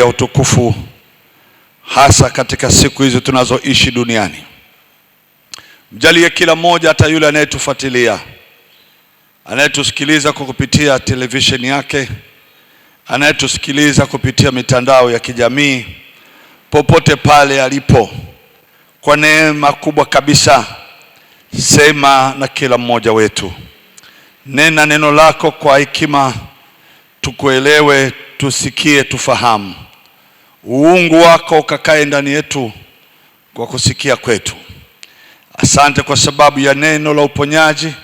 ya utukufu, hasa katika siku hizi tunazoishi duniani. Mjalie kila mmoja, hata yule anayetufuatilia, anayetusikiliza kwa kupitia televisheni yake, anayetusikiliza kupitia mitandao ya kijamii, popote pale alipo, kwa neema kubwa kabisa, sema na kila mmoja wetu. Nena neno lako kwa hekima, tukuelewe, tusikie, tufahamu. Uungu wako ukakae ndani yetu kwa kusikia kwetu. Asante kwa sababu ya neno la uponyaji.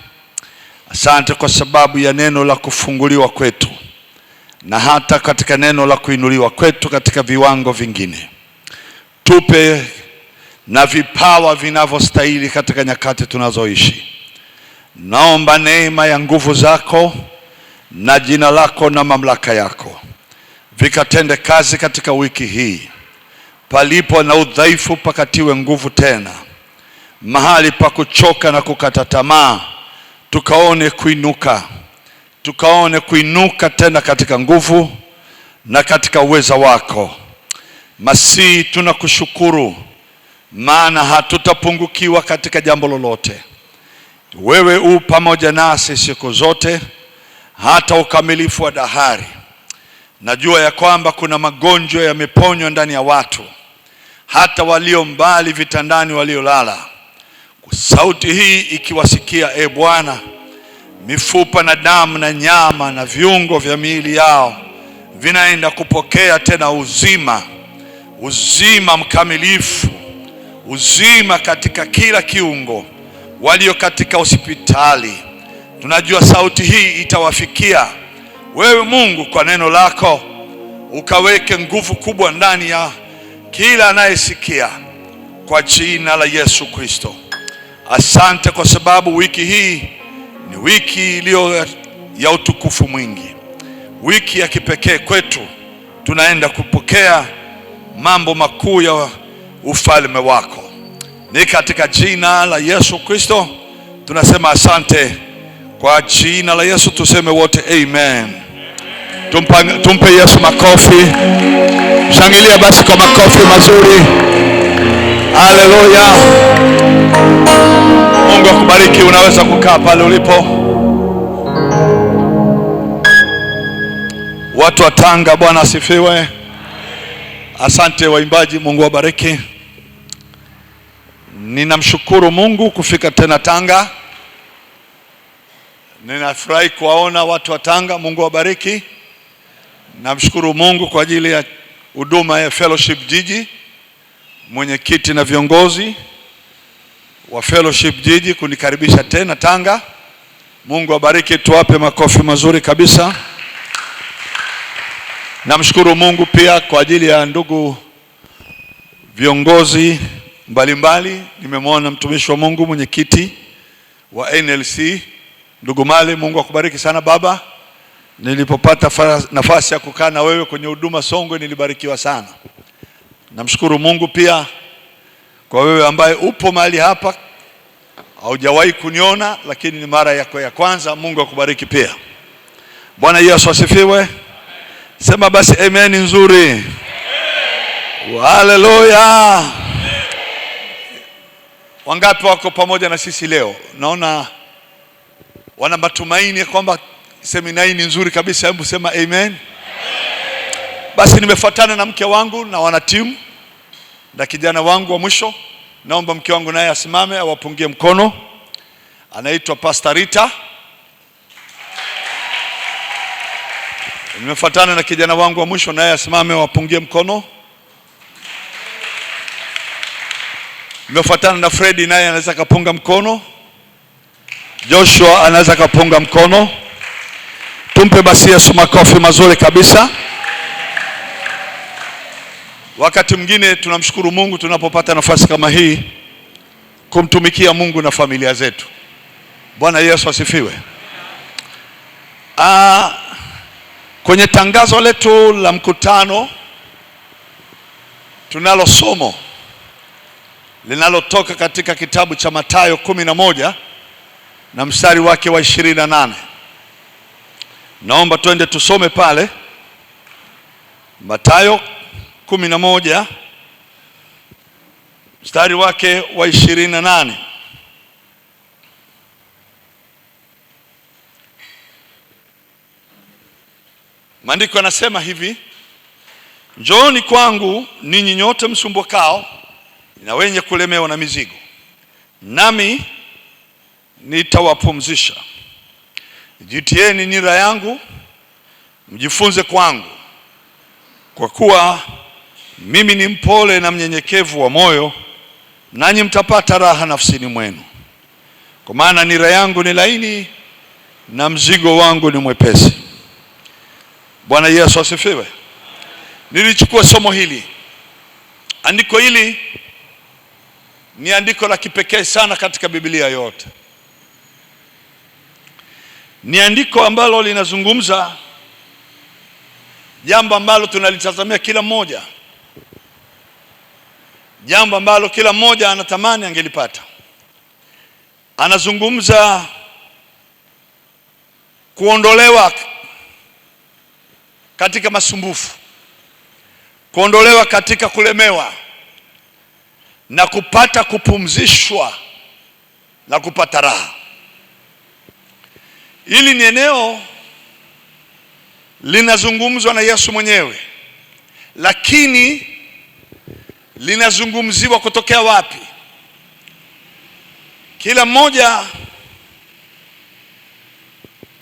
Asante kwa sababu ya neno la kufunguliwa kwetu, na hata katika neno la kuinuliwa kwetu katika viwango vingine. Tupe na vipawa vinavyostahili katika nyakati tunazoishi. Naomba neema ya nguvu zako na jina lako na mamlaka yako vikatende kazi katika wiki hii. Palipo na udhaifu pakatiwe nguvu tena. Mahali pa kuchoka na kukata tamaa, tukaone kuinuka tena katika nguvu na katika uweza wako. Masihi, tunakushukuru, maana hatutapungukiwa katika jambo lolote. Wewe u pamoja nasi siku zote, hata ukamilifu wa dahari. Najua ya kwamba kuna magonjwa yameponywa ndani ya watu, hata walio mbali vitandani, waliolala. Sauti hii ikiwasikia, Bwana, mifupa na damu na nyama na viungo vya miili yao vinaenda kupokea tena uzima mkamilifu, uzima katika kila kiungo. Walio katika hospitali, tunajua sauti hii itawafikia. Wewe Mungu, kwa neno lako ukaweke nguvu kubwa ndani ya kila anayesikia, kwa jina la Yesu Kristo. Asante kwa sababu wiki hii ni wiki iliyo ya utukufu mwingi, wiki ya kipekee kwetu. Tunaenda kupokea mambo makuu ya ufalme wako. Ni katika jina la Yesu Kristo tunasema asante. Kwa jina la Yesu tuseme wote amen. Tumpe Yesu makofi. Shangilia basi kwa makofi mazuri. Haleluya. Mungu akubariki. Unaweza kukaa pale ulipo. Watu wa Tanga, Bwana asifiwe. Asante waimbaji, Mungu wabariki. Ninamshukuru Mungu kufika tena Tanga. Ninafurahi kuwaona watu wa Tanga. Mungu wabariki. Namshukuru Mungu kwa ajili ya huduma ya Fellowship Jiji, mwenyekiti na viongozi wa Fellowship Jiji kunikaribisha tena Tanga. Mungu wabariki, tuwape makofi mazuri kabisa. Namshukuru Mungu pia kwa ajili ya ndugu viongozi mbalimbali. Nimemwona mtumishi wa Mungu, mwenyekiti wa NLC, ndugu Male. Mungu akubariki sana baba. Nilipopata nafasi ya kukaa na wewe kwenye huduma Songwe, nilibarikiwa sana. Namshukuru Mungu pia kwa wewe ambaye upo mahali hapa, haujawahi kuniona lakini ni mara yako ya kwanza. Mungu akubariki pia. Bwana Yesu asifiwe. Sema basi amen nzuri. Haleluya. Wangapi wako pamoja na sisi leo? Naona wana matumaini kwamba semina hii ni nzuri kabisa. Hebu sema amen. Basi nimefuatana na mke wangu na wana timu na kijana wangu wa mwisho. Naomba mke wangu naye asimame awapungie mkono. Anaitwa Pastor Rita. Nimefuatana na kijana wangu wa mwisho, naye asimame awapungie mkono. Nimefuatana na Freddy, naye anaweza kupunga mkono. Joshua anaweza kupunga mkono. Tumpe basi Yesu makofi mazuri kabisa. Wakati mwingine tunamshukuru Mungu tunapopata nafasi kama hii kumtumikia Mungu na familia zetu. Bwana Yesu asifiwe. Kwenye tangazo letu la mkutano tunalo somo linalotoka katika kitabu cha Mathayo 11 na mstari wake wa 28. Naomba twende tusome pale Mathayo 11 mstari wake wa 28. Maandiko yanasema hivi: njooni kwangu ninyi nyote msumbukao na wenye kulemewa na mizigo, nami nitawapumzisha. Jitieni nira yangu, mjifunze kwangu, kwa kuwa mimi ni mpole na mnyenyekevu wa moyo, nanyi mtapata raha nafsini mwenu. Kwa maana nira yangu ni laini na mzigo wangu ni mwepesi. Bwana Yesu asifiwe. Nilichukua somo hili. Andiko hili ni andiko la kipekee sana katika Biblia yote. Ni andiko ambalo linazungumza jambo ambalo tunalitazamia kila mmoja, jambo ambalo kila mmoja anatamani angelipata. Anazungumza kuondolewa katika masumbufu, kuondolewa katika kulemewa, na kupata kupumzishwa na kupata raha. Hili ni eneo linazungumzwa na Yesu mwenyewe, lakini linazungumziwa kutokea wapi? Kila mmoja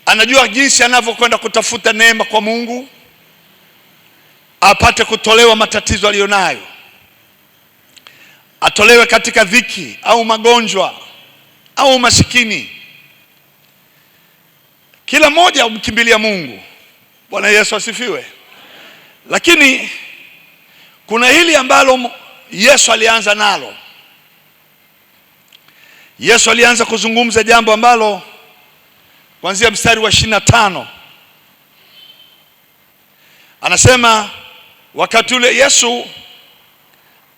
anajua jinsi anavyokwenda kutafuta neema kwa Mungu, apate kutolewa matatizo aliyonayo, atolewe katika dhiki au magonjwa au masikini. Kila mmoja umkimbilia Mungu. Bwana Yesu asifiwe. Lakini kuna hili ambalo Yesu alianza nalo. Yesu alianza kuzungumza jambo ambalo kuanzia mstari wa 25 anasema, wakati ule Yesu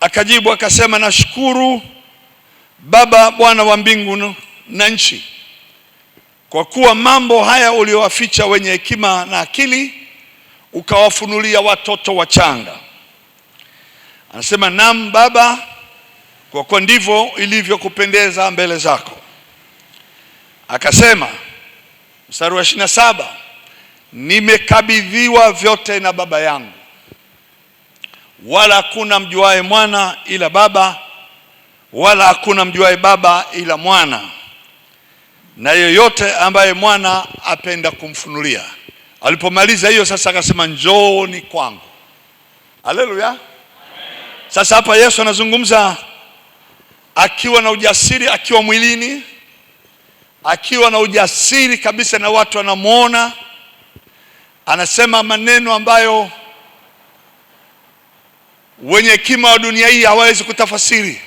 akajibu akasema, nashukuru Baba, Bwana wa mbingu na nchi, kwa kuwa mambo haya uliowaficha wenye hekima na akili ukawafunulia watoto wachanga. Anasema, naam Baba, kwa kuwa ndivyo ilivyokupendeza mbele zako. Akasema mstari wa 27, nimekabidhiwa vyote na Baba yangu, wala hakuna mjuae mwana ila Baba, wala hakuna mjuae Baba ila mwana, na yeyote ambaye mwana apenda kumfunulia. Alipomaliza hiyo sasa akasema, njooni kwangu. Haleluya. Sasa hapa Yesu anazungumza akiwa na ujasiri, akiwa mwilini, akiwa na ujasiri kabisa, na watu wanamuona. Anasema maneno ambayo wenye hekima wa dunia hii hawawezi kutafasiri.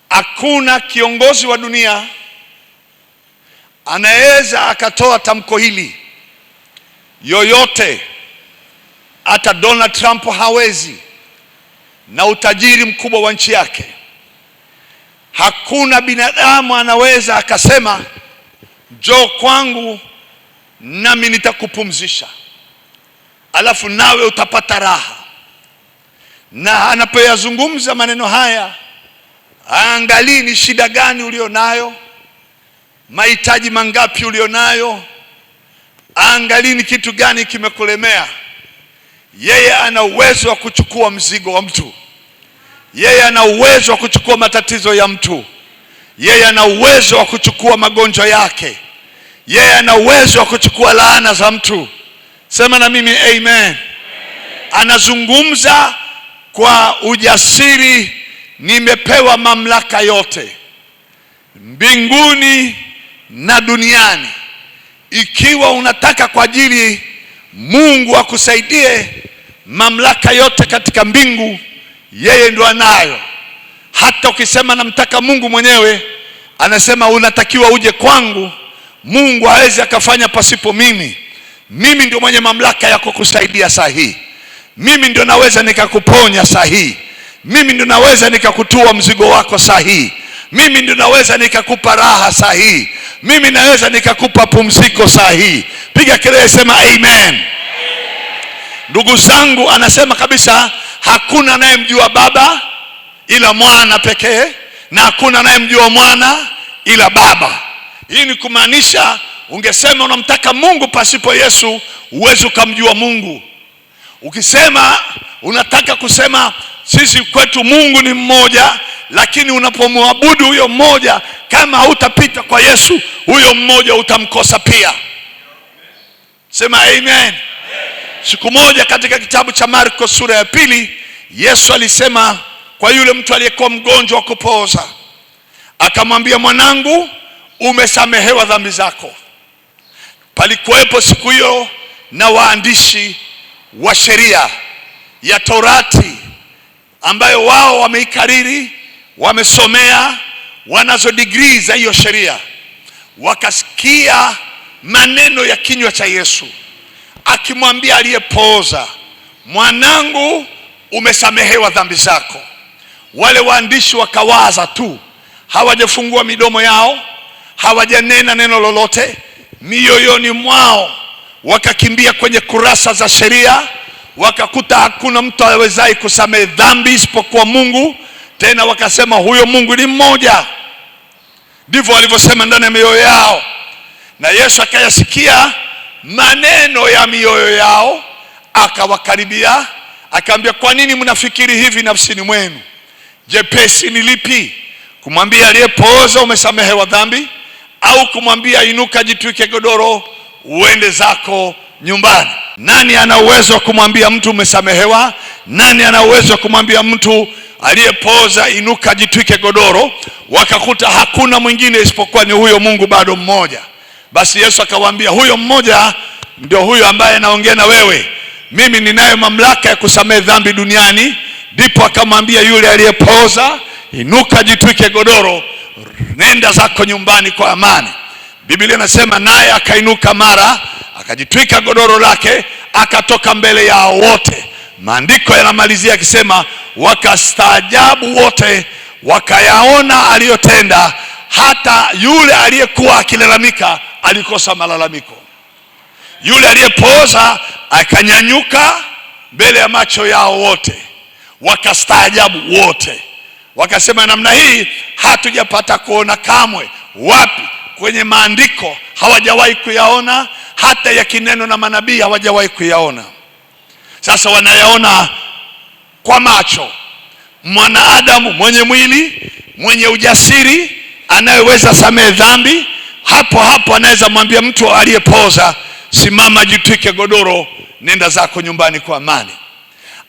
Hakuna kiongozi wa dunia anaweza akatoa tamko hili, yoyote. Hata Donald Trump hawezi, na utajiri mkubwa wa nchi yake. Hakuna binadamu anaweza akasema, njoo kwangu nami nitakupumzisha, alafu nawe utapata raha. Na anapoyazungumza maneno haya, angalii ni shida gani ulionayo, mahitaji mangapi ulionayo, angalii ni kitu gani kimekulemea. Yeye ana uwezo wa kuchukua mzigo wa mtu. Yeye ana uwezo wa kuchukua matatizo ya mtu. Yeye ana uwezo wa kuchukua magonjwa yake. Yeye ana uwezo wa kuchukua laana za mtu. Sema na mimi amen. Anazungumza kwa ujasiri, nimepewa mamlaka yote mbinguni na duniani. Ikiwa unataka kwa ajili Mungu akusaidie, mamlaka yote katika mbingu yeye ndo anayo. Hata ukisema namtaka Mungu mwenyewe, anasema unatakiwa uje kwangu. Mungu hawezi akafanya pasipo mimi. Mimi ndio mwenye mamlaka ya kukusaidia sahihi. Mimi ndio naweza nikakuponya sahihi. Mimi ndio naweza nikakutua mzigo wako sahihi. Mimi ndio naweza nikakupa raha sahihi. Mimi naweza nikakupa pumziko sahihi. Piga kelele, sema amen. Ndugu zangu, anasema kabisa hakuna anayemjua Baba ila Mwana pekee, na hakuna anayemjua Mwana ila Baba. Hii ni kumaanisha ungesema unamtaka Mungu pasipo Yesu, huwezi ukamjua Mungu. Ukisema unataka kusema sisi kwetu Mungu ni mmoja, lakini unapomwabudu huyo mmoja, kama hautapita kwa Yesu, huyo mmoja utamkosa pia. Sema amen. Siku moja katika kitabu cha Marko sura ya 2, Yesu alisema kwa yule mtu aliyekuwa mgonjwa wa kupooza, akamwambia, mwanangu, umesamehewa dhambi zako. Palikuwepo siku hiyo na waandishi wa sheria ya Torati, ambayo wao wameikariri, wamesomea, wanazo degree za hiyo sheria. Wakasikia maneno ya kinywa cha Yesu akimwambia aliyepooza, mwanangu, umesamehewa dhambi zako. Wale waandishi wakawaza tu, hawajafungua midomo yao, hawajanena neno lolote. Mioyoni mwao wakakimbia kwenye kurasa za sheria, wakakuta hakuna mtu awezaye kusamehe dhambi isipokuwa Mungu. Tena wakasema huyo Mungu ni mmoja. Ndivyo walivyosema ndani ya mioyo yao. Na Yesu akayasikia maneno ya mioyo yao, akawakaribia, akaambia, kwa nini mnafikiri hivi nafsini mwenu? Jepesi ni lipi, kumwambia aliyepooza umesamehewa dhambi, au kumwambia inuka, jitwike godoro uende zako nyumbani? Nani ana uwezo wa kumwambia mtu umesamehewa? Nani ana uwezo wa kumwambia mtu aliyepooza inuka, jitwike godoro? Wakakuta hakuna mwingine isipokuwa ni huyo Mungu bado mmoja. Basi Yesu akawaambia, huyo mmoja ndio huyo ambaye naongea na wewe. Mimi ninayo mamlaka ya kusamehe dhambi duniani. Ndipo akamwambia yule aliyepooza, inuka, jitwike godoro, nenda zako nyumbani kwa amani. Biblia inasema naye akainuka mara, akajitwika godoro lake, akatoka mbele yao wote. Maandiko yanamalizia akisema, wakastaajabu wote, wakayaona aliyotenda. Hata yule aliyekuwa akilalamika alikosa malalamiko. Yule aliyepooza akanyanyuka mbele ya macho yao wote, wakastaajabu wote. Wakasema, namna hii hatujapata kuona kamwe. Wapi? Kwenye maandiko hawajawahi kuyaona, hata ya kineno na manabii hawajawahi kuyaona. Sasa wanayaona kwa macho. Mwanadamu mwenye mwili, mwenye ujasiri, anayeweza samehe dhambi, hapo hapo anaweza mwambia mtu aliyepooza, simama, jitwike godoro, nenda zako nyumbani kwa amani.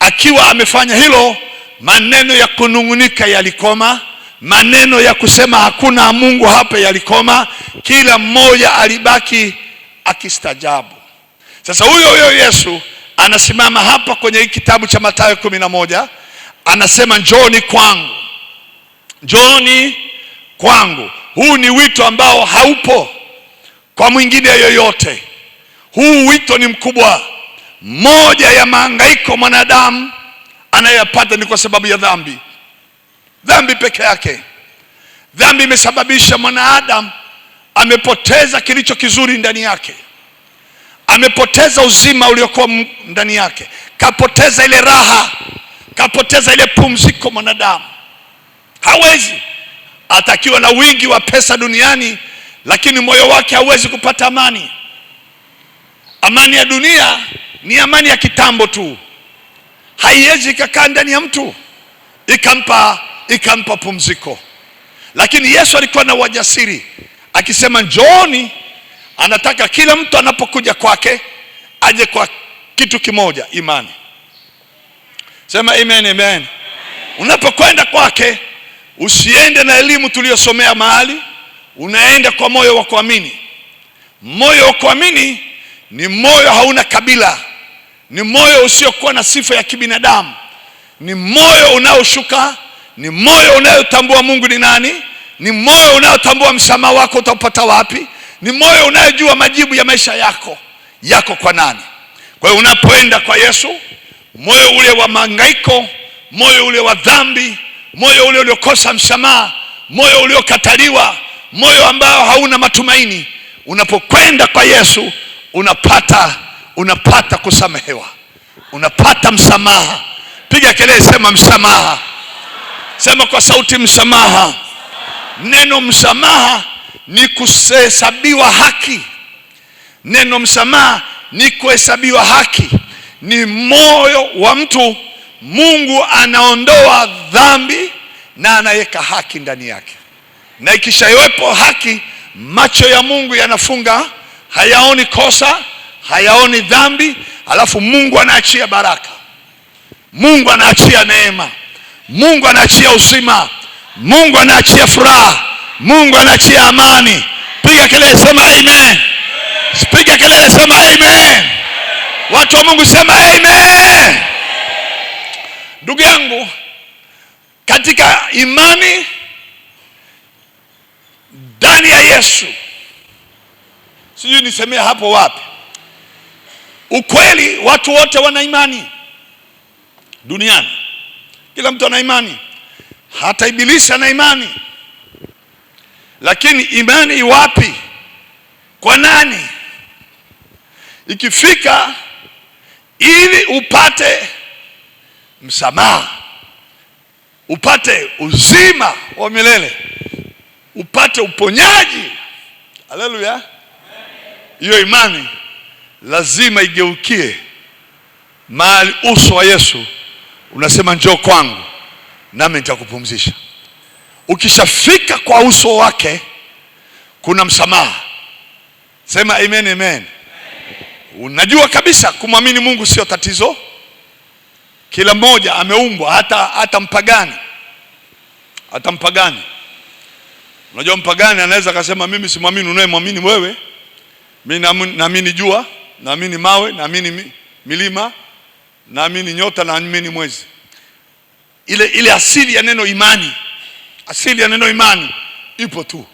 Akiwa amefanya hilo, maneno ya kunungunika yalikoma, maneno ya kusema hakuna Mungu hapa yalikoma. Kila mmoja alibaki akistajabu. Sasa huyo Yesu anasimama hapa kwenye kitabu cha Mathayo 11, anasema, njooni kwangu, njooni kwangu. Huu ni wito ambao haupo kwa mwingine yoyote. Huu wito ni mkubwa. Moja ya mahangaiko mwanadamu anayepata ni kwa sababu ya dhambi. Dhambi peke yake. Dhambi imesababisha mwanadamu amepoteza kilicho kizuri ndani yake. Amepoteza uzima uliokuwa ndani yake. Kapoteza ile raha, kapoteza ile pumziko. Mwanadamu hawezi, atakiwa na wingi wa pesa duniani, lakini moyo wake hawezi kupata amani. Amani ya dunia ni amani ya kitambo tu, haiwezi kukaa ndani ya mtu ikampa pumziko. Lakini Yesu alikuwa na wajasiri akisema, njooni. Anataka kila mtu anapokuja kwake aje kwa kitu kimoja, imani. Sema amen, amen. Unapokwenda kwake, usiende na elimu tuliyosomea mahali, unaenda kwa moyo wa kuamini. Moyo wa kuamini ni moyo hauna kabila, ni moyo usiokuwa na sifa ya kibinadamu, ni moyo unaoshuka, ni moyo unayotambua Mungu ni nani, ni moyo unayotambua msamaha wako utapata wapi, ni moyo unayojua majibu ya maisha yako kwa nani. Kwa hiyo unapoenda kwa Yesu, moyo ule wa mahangaiko, moyo ule wa dhambi, moyo ule uliokosa msamaha, moyo uliokataliwa, moyo ambao hauna matumaini, unapokwenda kwa Yesu unapata kusamehewa. unapata msamaha. Piga kelele, sema msamaha. Sema kwa sauti, msamaha. Neno msamaha ni kuhesabiwa haki. Neno msamaha ni kuhesabiwa haki. Ni moyo wa mtu, Mungu anaondoa dhambi na anaweka haki ndani yake. Na ikishawepo haki, macho ya Mungu yanafunga, hayaoni kosa, hayaoni dhambi. Alafu Mungu anaachia baraka, Mungu anaachia neema, Mungu anaachia uzima, Mungu anaachia furaha, Mungu anaachia amani. Piga kelele, sema amen. Piga kelele, sema amen. Watu wa Mungu sema amen. Ndugu yangu, katika imani ndani ya Yesu, sijui nisemea hapo wapi. Ukweli, watu wote wana imani duniani. Kila mtu ana imani, hata Ibilisi ana imani. Lakini imani wapi? Kwa nani? Ikifika ili upate msamaha, upate uzima wa milele, upate uponyaji, haleluya, hiyo imani lazima igeukie mahali uso wa Yesu unasema njoo kwangu nami nitakupumzisha. Ukishafika kwa uso wake kuna msamaha. Sema amen, amen. Unajua kabisa kumwamini Mungu sio tatizo. Kila mmoja ameumbwa, hata mpagani. Hata mpagani. Unajua mpagani anaweza akasema mimi simwamini unayemwamini wewe. Mimi naamini jua, naamini mawe, naamini milima, naamini nyota, naamini mwezi. Ile asili ya neno imani, asili ya neno imani ipo tu.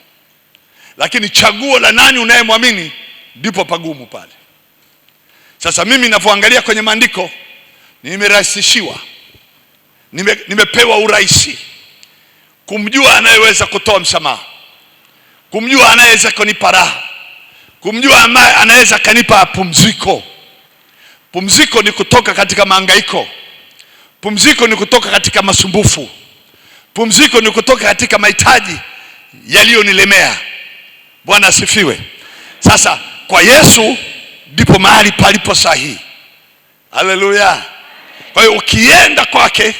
Lakini chaguo la nani unayemwamini ndipo pagumu pale. Sasa mimi ninapoangalia kwenye maandiko, nimerahisishiwa, nimepewa urahisi kumjua anayeweza kutoa msamaha, kumjua anayeweza kunipa raha, kumjua ambaye anaweza kanipa pumziko. Pumziko ni kutoka katika mahangaiko. Pumziko ni kutoka katika masumbufu. Pumziko ni kutoka katika mahitaji yaliyonilemea. Bwana asifiwe. Sasa kwa Yesu ndipo mahali palipo sahihi. Haleluya. Kwa hiyo ukienda kwake,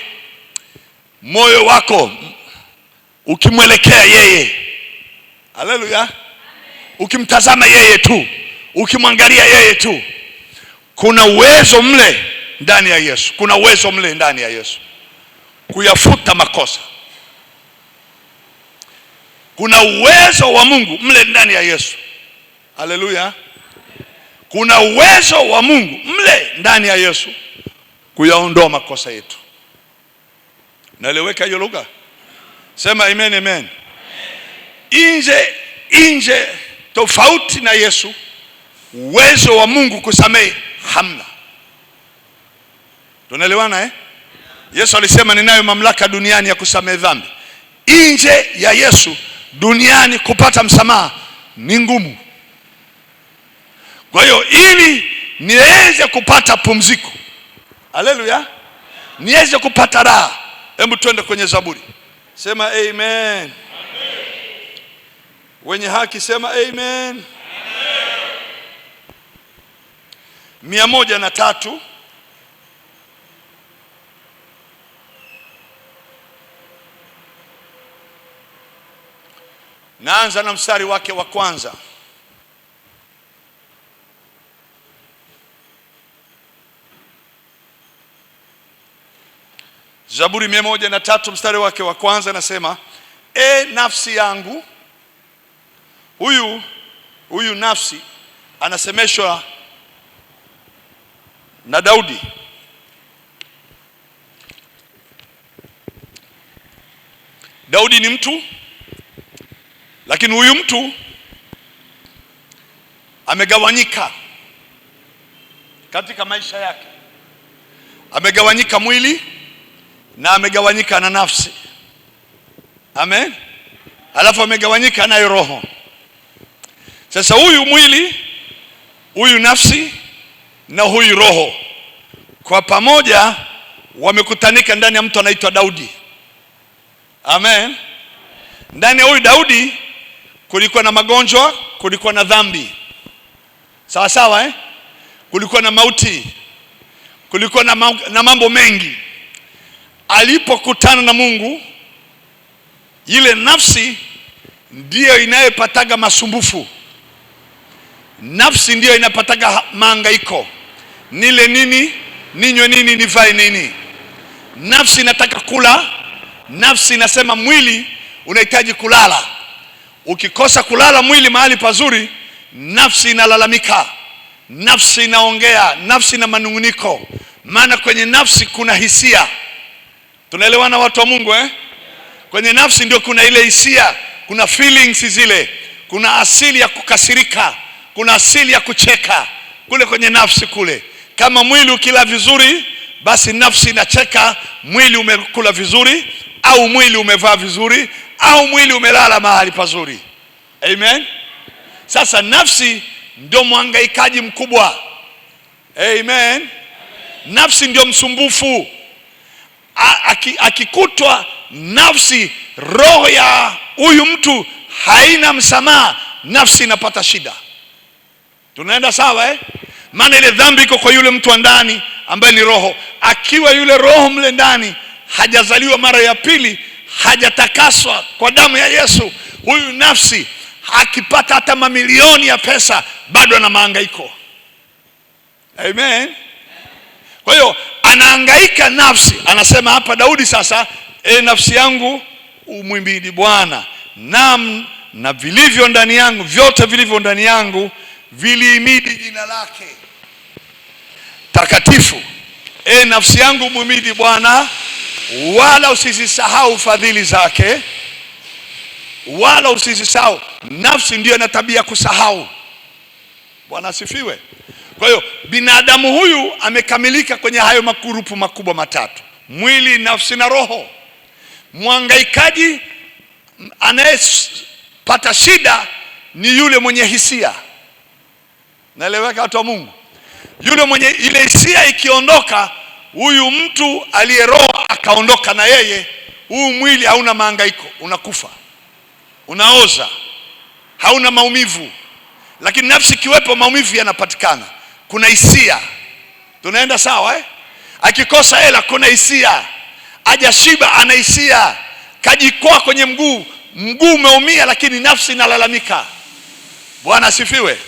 moyo wako ukimwelekea yeye, haleluya, ukimtazama yeye tu, ukimwangalia yeye tu, kuna uwezo mle ndani ya Yesu. Kuna uwezo mle ndani ya Yesu kuyafuta makosa. Kuna uwezo wa Mungu mle ndani ya Yesu. Haleluya. Kuna uwezo wa Mungu mle ndani ya Yesu kuyaondoa makosa yetu. Naeleweka hiyo lugha? Sema amen, amen. Nje tofauti na Yesu, uwezo wa Mungu kusamehe hamna. Tunaelewana eh? Yesu alisema ninayo mamlaka duniani ya kusamehe dhambi. Nje ya Yesu duniani kupata msamaha ni ngumu. Kwa hiyo ili niweze kupata pumziko, haleluya, niweze kupata raha, hebu twende kwenye Zaburi. Sema amen, amen. Wenye haki sema amen, amen. 103 naanza na mstari wake wa kwanza. Zaburi 103 mstari wake wa kwanza nasema, nafsi yangu. Huyu nafsi anasemeshwa na Daudi. Daudi ni mtu, lakini huyu mtu amegawanyika katika maisha yake. Amegawanyika mwili na amegawanyika na nafsi. Amen. Alafu amegawanyika na roho. Sasa huyu mwili, huyu nafsi na huyu roho, kwa pamoja wamekutanika ndani ya mtu anaitwa Daudi. Amen. Ndani ya huyu Daudi kulikuwa na magonjwa, kulikuwa na dhambi. Sawa sawa, kulikuwa na mauti, kulikuwa na mambo mengi. Alipokutana na Mungu, ile nafsi ndiyo inayopataga masumbufu. Nafsi ndiyo inapataga mahangaiko. Nile nini, ninywe nini, nivae nini. Nafsi inataka kula. Nafsi inasema mwili unahitaji kulala. Ukikosa kulala mwili mahali pazuri, nafsi inalalamika, nafsi inaongea, nafsi ina manunguniko. Maana kwenye nafsi kuna hisia. Tunaelewana watu wa Mungu Kwenye nafsi ndio kuna ile hisia, kuna feelings zile. Kuna asili ya kukasirika, kuna asili ya kucheka kule kwenye nafsi kule. Kama mwili ukila vizuri, basi nafsi inacheka mwili umekula vizuri, au mwili umevaa vizuri, au mwili umelala mahali pazuri. Amen. Sasa nafsi ndio mhangaikaji mkubwa. Amen. Nafsi ndio msumbufu. Akikutwa nafsi, roho ya huyu mtu haina msamaha, nafsi inapata shida. Tunaenda sawa Maana ile dhambi iko kwa yule mtu wa ndani ambaye ni roho. Akiwa yule roho mle ndani hajazaliwa mara ya pili, hajatakaswa kwa damu ya Yesu, huyu nafsi akipata hata mamilioni ya pesa bado ana mahangaiko. Amen. Kwa hiyo anahangaika nafsi. Anasema hapa Daudi sasa, nafsi yangu umhimidi Bwana, na vilivyo ndani yangu, vyote vilivyo ndani yangu vilihimidi jina lake takatifu. Nafsi yangu umhimidi Bwana, wala usisahau fadhili zake. Wala usisahau. Nafsi ndio ina tabia kusahau. Bwana asifiwe. Kwa hiyo binadamu huyu amekamilika kwenye hayo makurupu makubwa matatu: mwili, nafsi na roho. Mhangaikaji anayepata shida ni yule mwenye hisia. Naeleweka watu wa Mungu? Yule mwenye ile hisia ikiondoka, huyu mtu aliye roho akaondoka na yeye, huu mwili hauna mahangaiko, unakufa, unaoza, hauna maumivu. Lakini nafsi kiwepo, maumivu yanapatikana. Kuna hisia. Tunaenda sawa Akikosa hela kuna hisia. Hajashiba ana hisia. Kajikwaa kwenye mguu umeumia, lakini nafsi inalalamika. Bwana asifiwe.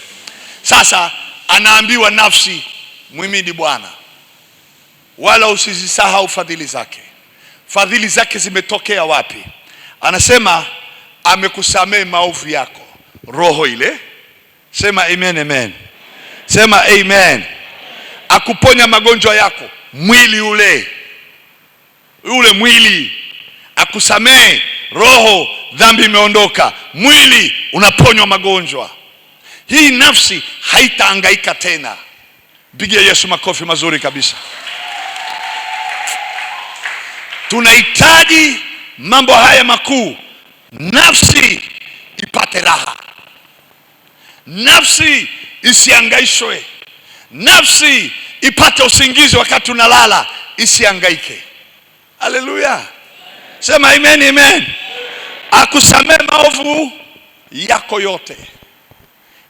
Sasa anaambiwa nafsi, muhimidi Bwana, wala usisahau fadhili zake. Fadhili zake zimetokea wapi? Anasema amekusamehe maovu yako. Roho ile, sema amen, amen. Sema amen. Akuponya magonjwa yako. Mwili ule mwili akusamehe. Roho, dhambi imeondoka, mwili unaponywa magonjwa. Hii nafsi haitahangaika tena. Pigia Yesu makofi mazuri kabisa. Tunahitaji mambo haya makuu. Nafsi ipate raha. Nafsi isihangaishwe. Nafsi ipate usingizi wakati unalala, isihangaike. Haleluya. Sema amen, amen. Akusamehe maovu yako yote.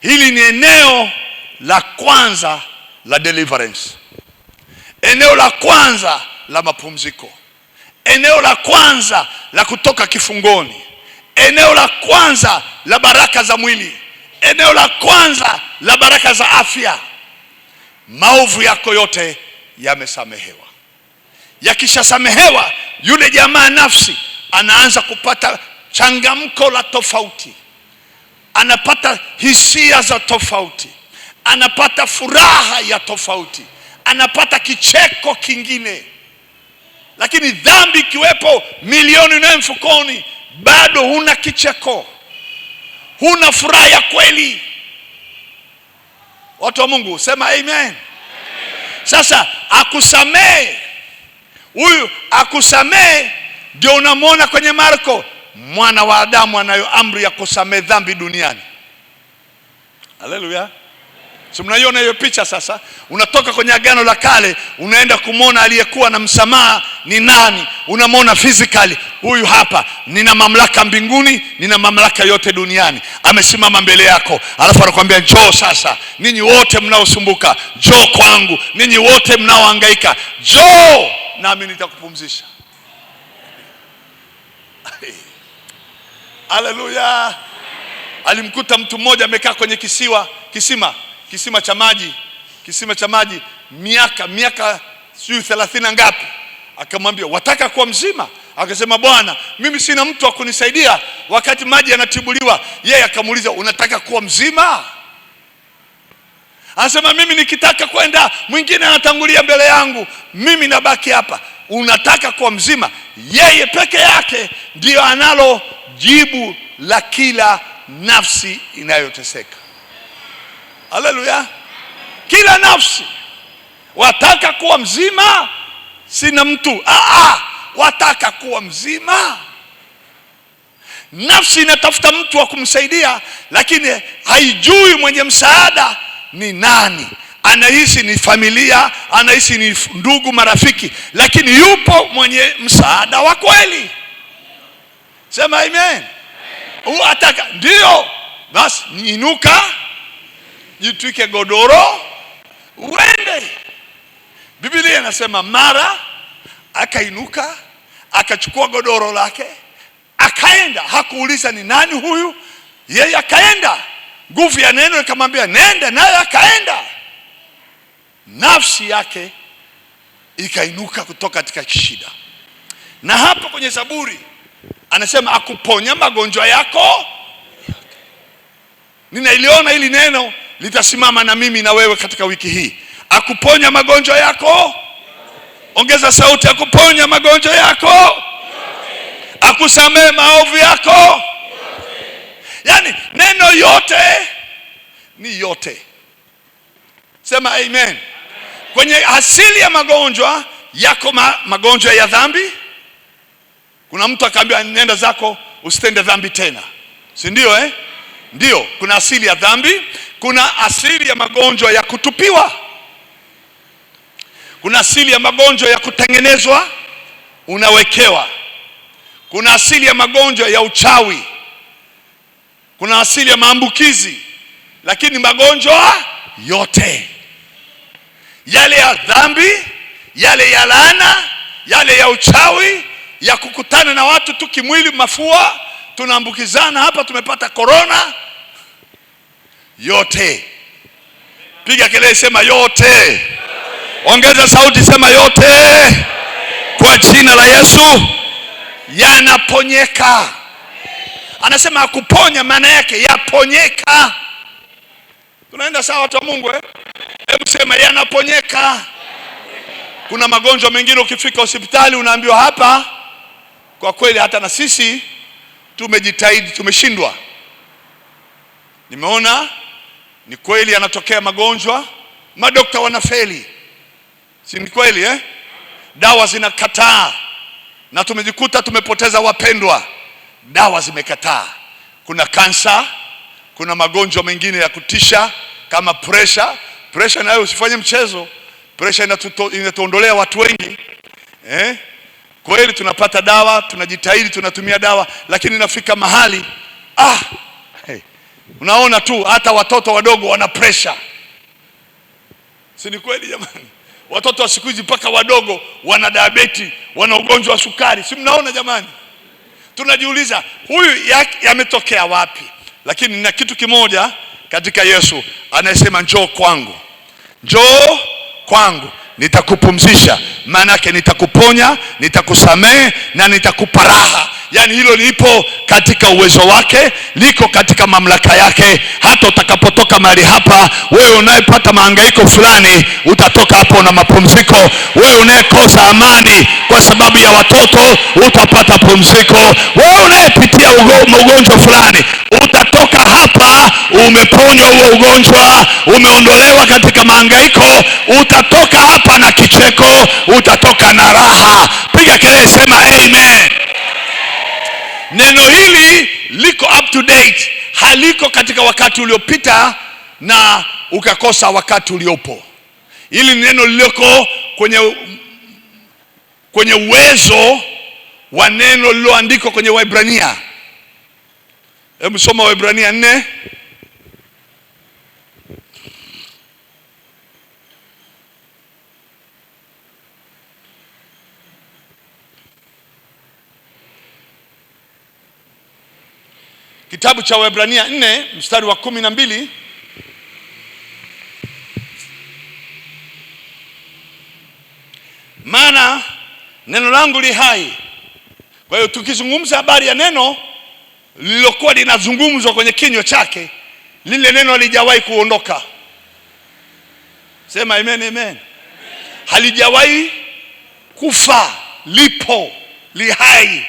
Hili ni eneo la kwanza la deliverance. Eneo la kwanza la mapumziko. Eneo la kwanza la kutoka kifungoni. Eneo la kwanza la baraka za mwili. Eneo la kwanza la baraka za afya. Maovu yako yote yamesamehewa. Yakishasamehewa, yule jamaa nafsi anaanza kupata changamko la tofauti. Anapata hisia za tofauti. Anapata furaha ya tofauti. Anapata kicheko kingine. Lakini dhambi ikiwepo, milioni na mfukoni, bado huna kicheko, huna furaha ya kweli. Watu wa Mungu, sema amen. Sasa akusamehe. Huyu akusamehe ndio unamwona kwenye Marko, mwana wa Adamu anayo amri ya kusamehe dhambi duniani. Haleluya. So mnaiona hiyo picha sasa? Unatoka kwenye Agano la Kale unaenda kumwona aliyekuwa na msamaha ni nani. Unamwona physically, huyu hapa, nina mamlaka mbinguni, nina mamlaka yote duniani. Amesimama mbele yako, alafu anakuambia njoo sasa, ninyi wote mnaosumbuka, njoo kwangu. Ninyi wote mnaohangaika, njoo nami nitakupumzisha. Haleluya. Alimkuta mtu mmoja amekaa kwenye kisima cha maji miaka sijui 30 ngapi. Akamwambia, wataka kuwa mzima? Akasema, Bwana, mimi sina mtu wa kunisaidia wakati maji yanatibuliwa. Yeye akamuuliza, unataka kuwa mzima? Anasema, mimi nikitaka kwenda mwingine anatangulia mbele yangu, mimi nabaki hapa. Unataka kuwa mzima? Yeye peke yake ndio analo jibu la kila nafsi inayoteseka. Haleluya. Kila nafsi. Wataka kuwa mzima? Sina mtu. Wataka kuwa mzima. Nafsi inatafuta mtu wa kumsaidia, lakini haijui mwenye msaada ni nani. Anahisi ni familia, anahisi ni ndugu, marafiki, lakini yupo mwenye msaada wa kweli. Sema amen. Ataka, ndio basi inuka, jitwike godoro uende. Biblia inasema mara akainuka, akachukua godoro lake, akaenda. Hakuuliza ni nani huyu, yeye akaenda. Nguvu ya neno ikamwambia nenda, naye akaenda. Nafsi yake ikainuka kutoka katika shida. Na hapa kwenye Zaburi anasema akuponya magonjwa yako. Ninailiona hili neno litasimama na mimi na wewe katika wiki hii. Akuponya magonjwa yako. Ongeza sauti, akuponya magonjwa yako. Akusamehe maovu yako. Yani neno yote ni yote. Sema amen. Kwenye asili ya magonjwa yako magonjwa ya dhambi. Kuna mtu akaambiwa nenda zako usitende dhambi tena, si ndio? Ndio, kuna asili ya dhambi. Kuna asili ya magonjwa ya kutupiwa. Kuna asili ya magonjwa ya kutengenezwa, unawekewa. Kuna asili ya magonjwa ya uchawi. Kuna asili ya maambukizi. Lakini magonjwa yote, yale ya dhambi, yale ya laana, yale ya uchawi, ya kukutana na watu tu kimwili, mafua, tunaambukizana hapa, tumepata corona, yote. Piga kelele, sema yote. Ongeza sauti, sema yote. Kwa jina la Yesu yanaponyeka. Anasema akuponya, maana yake yaponyeka. Tunaenda sawa watu wa Mungu? Hebu sema yanaponyeka. Kuna magonjwa mengine ukifika hospitali unaambiwa hapa, kwa kweli hata na sisi tumejitahidi, tumeshindwa. Nimeona ni kweli yanatokea magonjwa, madokta wanafeli. Si ni kweli Dawa zinakataa, na tumejikuta tumepoteza wapendwa. Dawa zimekataa. Kuna kansa, kuna magonjwa mengine ya kutisha kama pressure. Pressure nayo usifanye mchezo. Pressure inatuondolea watu wengi. Kweli tunapata dawa, tunajitahidi, tunatumia dawa, lakini inafika mahali unaona tu hata watoto wadogo wana pressure. Si ni kweli jamani? Watoto wa siku hizi mpaka wadogo wana diabetes, wana ugonjwa wa sukari. Si mnaona jamani? Tunajiuliza huyu yametokea wapi? Lakini nina kitu kimoja katika Yesu, anayesema njoo kwangu. Njoo kwangu nitakupumzisha. Maana yake nitakuponya, nitakusamehe na nitakupa raha. Yani hilo lipo katika uwezo wake, liko katika mamlaka yake. Hata utakapotoka mahali hapa, wewe unayepata mahangaiko fulani, utatoka hapo na mapumziko. Wewe unayekosa amani kwa sababu ya watoto, utapata pumziko. Wewe unayepitia ugonjwa fulani, utatoka hapa umeponywa huo ugonjwa, umeondolewa katika mahangaiko. Utatoka hapa na kicheko, utatoka na raha. Piga kelele, sema amen. Neno hili liko up to date, haliko katika wakati uliopita na ukakosa wakati uliopo. Hili neno lilioko kwenye uwezo wa neno lililoandikwa kwenye Waebrania. Hebu soma Waebrania 4. Kitabu cha Waebrania 4 mstari wa 12. Maana neno langu li hai. Kwa hiyo tukizungumza habari ya neno lililokuwa linazungumzwa kwenye kinywa chake, lile neno halijawahi kuondoka. Sema amen, amen. Halijawahi kufa, lipo, li hai,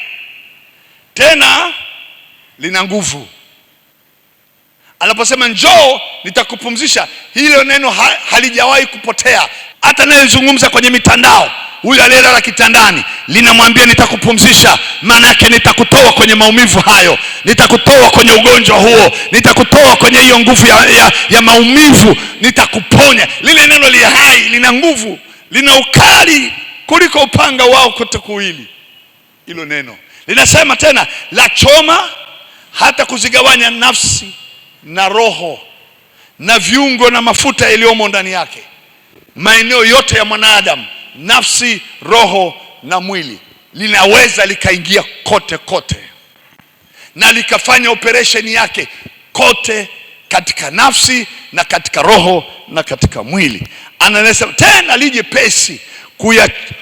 tena lina nguvu. Anaposema njoo nitakupumzisha, hilo neno halijawahi kupotea. Hata nayezungumza kwenye mitandao, huyu aliyelala kitandani, linamwambia nitakupumzisha. Maana yake nitakutoa kwenye maumivu hayo, nitakutoa kwenye ugonjwa huo, nitakutoa kwenye hiyo nguvu ya maumivu, nitakuponya. Lile neno li hai, lina nguvu, lina ukali kuliko upanga wao kote kuwili. Hilo neno linasema tena la choma hata kuzigawanya nafsi na roho na viungo na mafuta yaliyomo ndani yake, maeneo yote ya mwanadamu, nafsi, roho na mwili. Linaweza likaingia kote kote na likafanya operation yake kote, katika nafsi na katika roho na katika mwili. Anasema tena lije pesi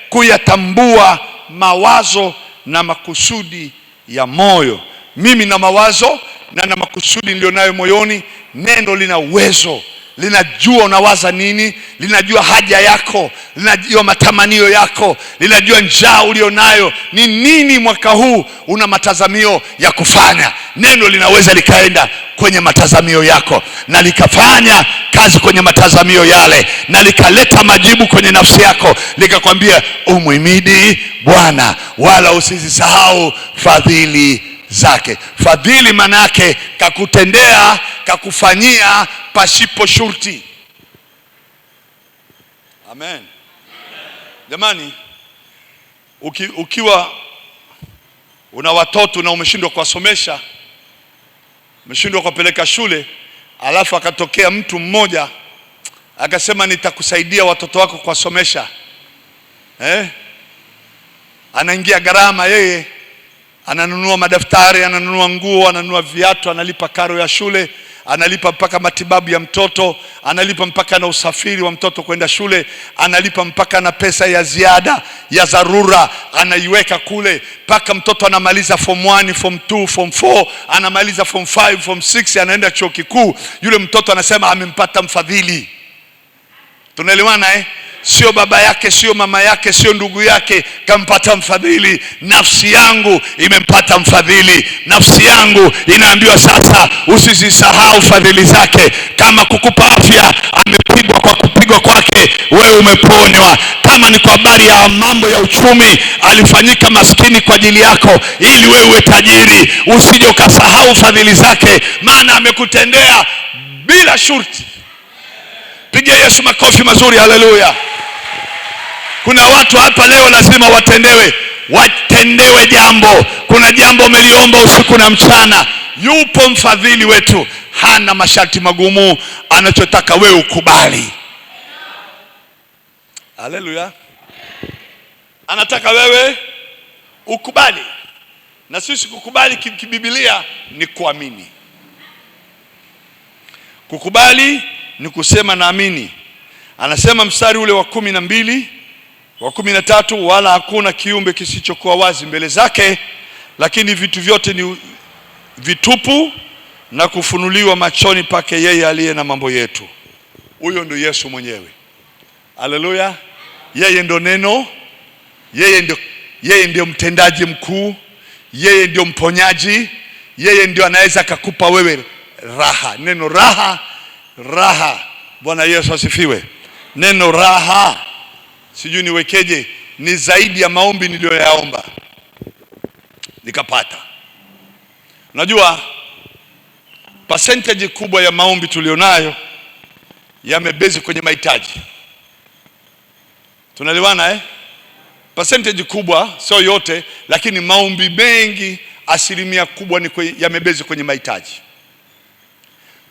kuyatambua mawazo na makusudi ya moyo. Mimi na mawazo na makusudi nilionayo moyoni. Neno lina uwezo, linajua unawaza nini, linajua haja yako, linajua matamanio yako, linajua njaa ulionayo ni nini. Mwaka huu una matazamio ya kufanya. Neno linaweza likaenda kwenye matazamio yako na likafanya kazi kwenye matazamio yale, na likaleta majibu kwenye nafsi yako, likakwambia umhimidi Bwana wala usizisahau fadhili zake. Fadhili maana yake kakutendea, kakufanyia pasipo shurti. Amen. Jamani, ukiwa una watoto na umeshindwa kuwasomesha, umeshindwa kuwapeleka shule, alafu akatokea mtu mmoja akasema nitakusaidia watoto wako kuwasomesha, anaingia gharama yeye, ananunua madaftari, ananunua nguo, ananunua viatu, analipa karo ya shule, analipa mpaka matibabu ya mtoto, analipa mpaka na usafiri wa mtoto kwenda shule, analipa mpaka na pesa ya ziada ya dharura anaiweka kule, mpaka mtoto anamaliza form 1, form 2, form 4, anamaliza form 5, form 6, anaenda chuo kikuu. Yule mtoto anasema amempata mfadhili. Tunaelewana Sio baba yake, sio mama yake, sio ndugu yake, kampata mfadhili. Nafsi yangu imempata mfadhili. Nafsi yangu inaambiwa sasa usisahau fadhili zake. Kama kukupa afya, amepigwa, kwa kupigwa kwake wewe umeponywa. Kama ni kwa habari ya mambo ya uchumi, alifanyika maskini kwa ajili yako ili wewe uwe tajiri. Usije ukasahau fadhili zake, maana amekutendea bila shurti. Pigia Yesu makofi mazuri, haleluya. Kuna watu hapa leo lazima watendewe jambo. Kuna jambo umeliomba usiku na mchana. Yupo mfadhili wetu, hana masharti magumu, anachotaka wewe ukubali. Haleluya. Anataka wewe ukubali. Na sisi kukubali kiBiblia ni kuamini. Kukubali ni kusema naamini. Anasema mstari ule wa 12, wa 13, wala hakuna kiumbe kisichokuwa wazi mbele zake, lakini vitu vyote ni vitupu na kufunuliwa machoni pake yeye aliye na mambo yetu. Huyo ndio Yesu mwenyewe. Haleluya. Yeye ndio neno, yeye ndio mtendaji mkuu, yeye ndio mponyaji, yeye ndio anaweza kukupa wewe raha. Neno raha. Bwana Yesu asifiwe. Neno raha, sijui niwekeje, ni zaidi ya maombi niliyoyaomba nikapata. Unajua percentage kubwa ya maombi tulionayo yamebezi kwenye mahitaji. Tunaliwana Percentage kubwa, sio yote, lakini maombi mengi, asilimia kubwa ni yamebezi kwenye mahitaji.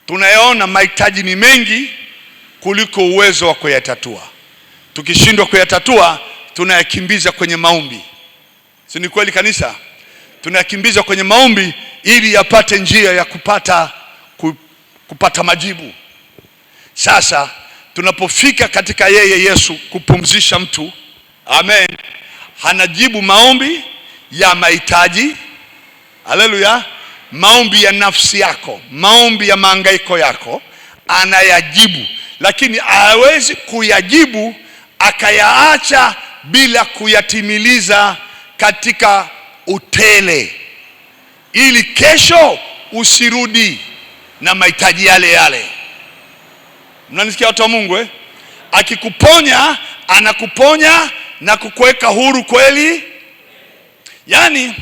Tunayaona mahitaji ni mengi kuliko uwezo wa kuyatatua. Tukishindwa kuyatatua, tunayakimbiza kwenye maombi. Si ni kweli kanisa? Tunayakimbiza kwenye maombi ili yapate njia ya kupata majibu. Sasa tunapofika katika yeye Yesu kupumzisha mtu, amen, anajibu maombi ya mahitaji, haleluya, maombi ya nafsi yako, maombi ya mahangaiko yako anayajibu, lakini hawezi kuyajibu akayaacha bila kuyatimiliza katika utele, ili kesho usirudi na mahitaji yale yale. Mnanisikia watu wa Mungu? Akikuponya, anakuponya na kukuweka huru kweli. Yaani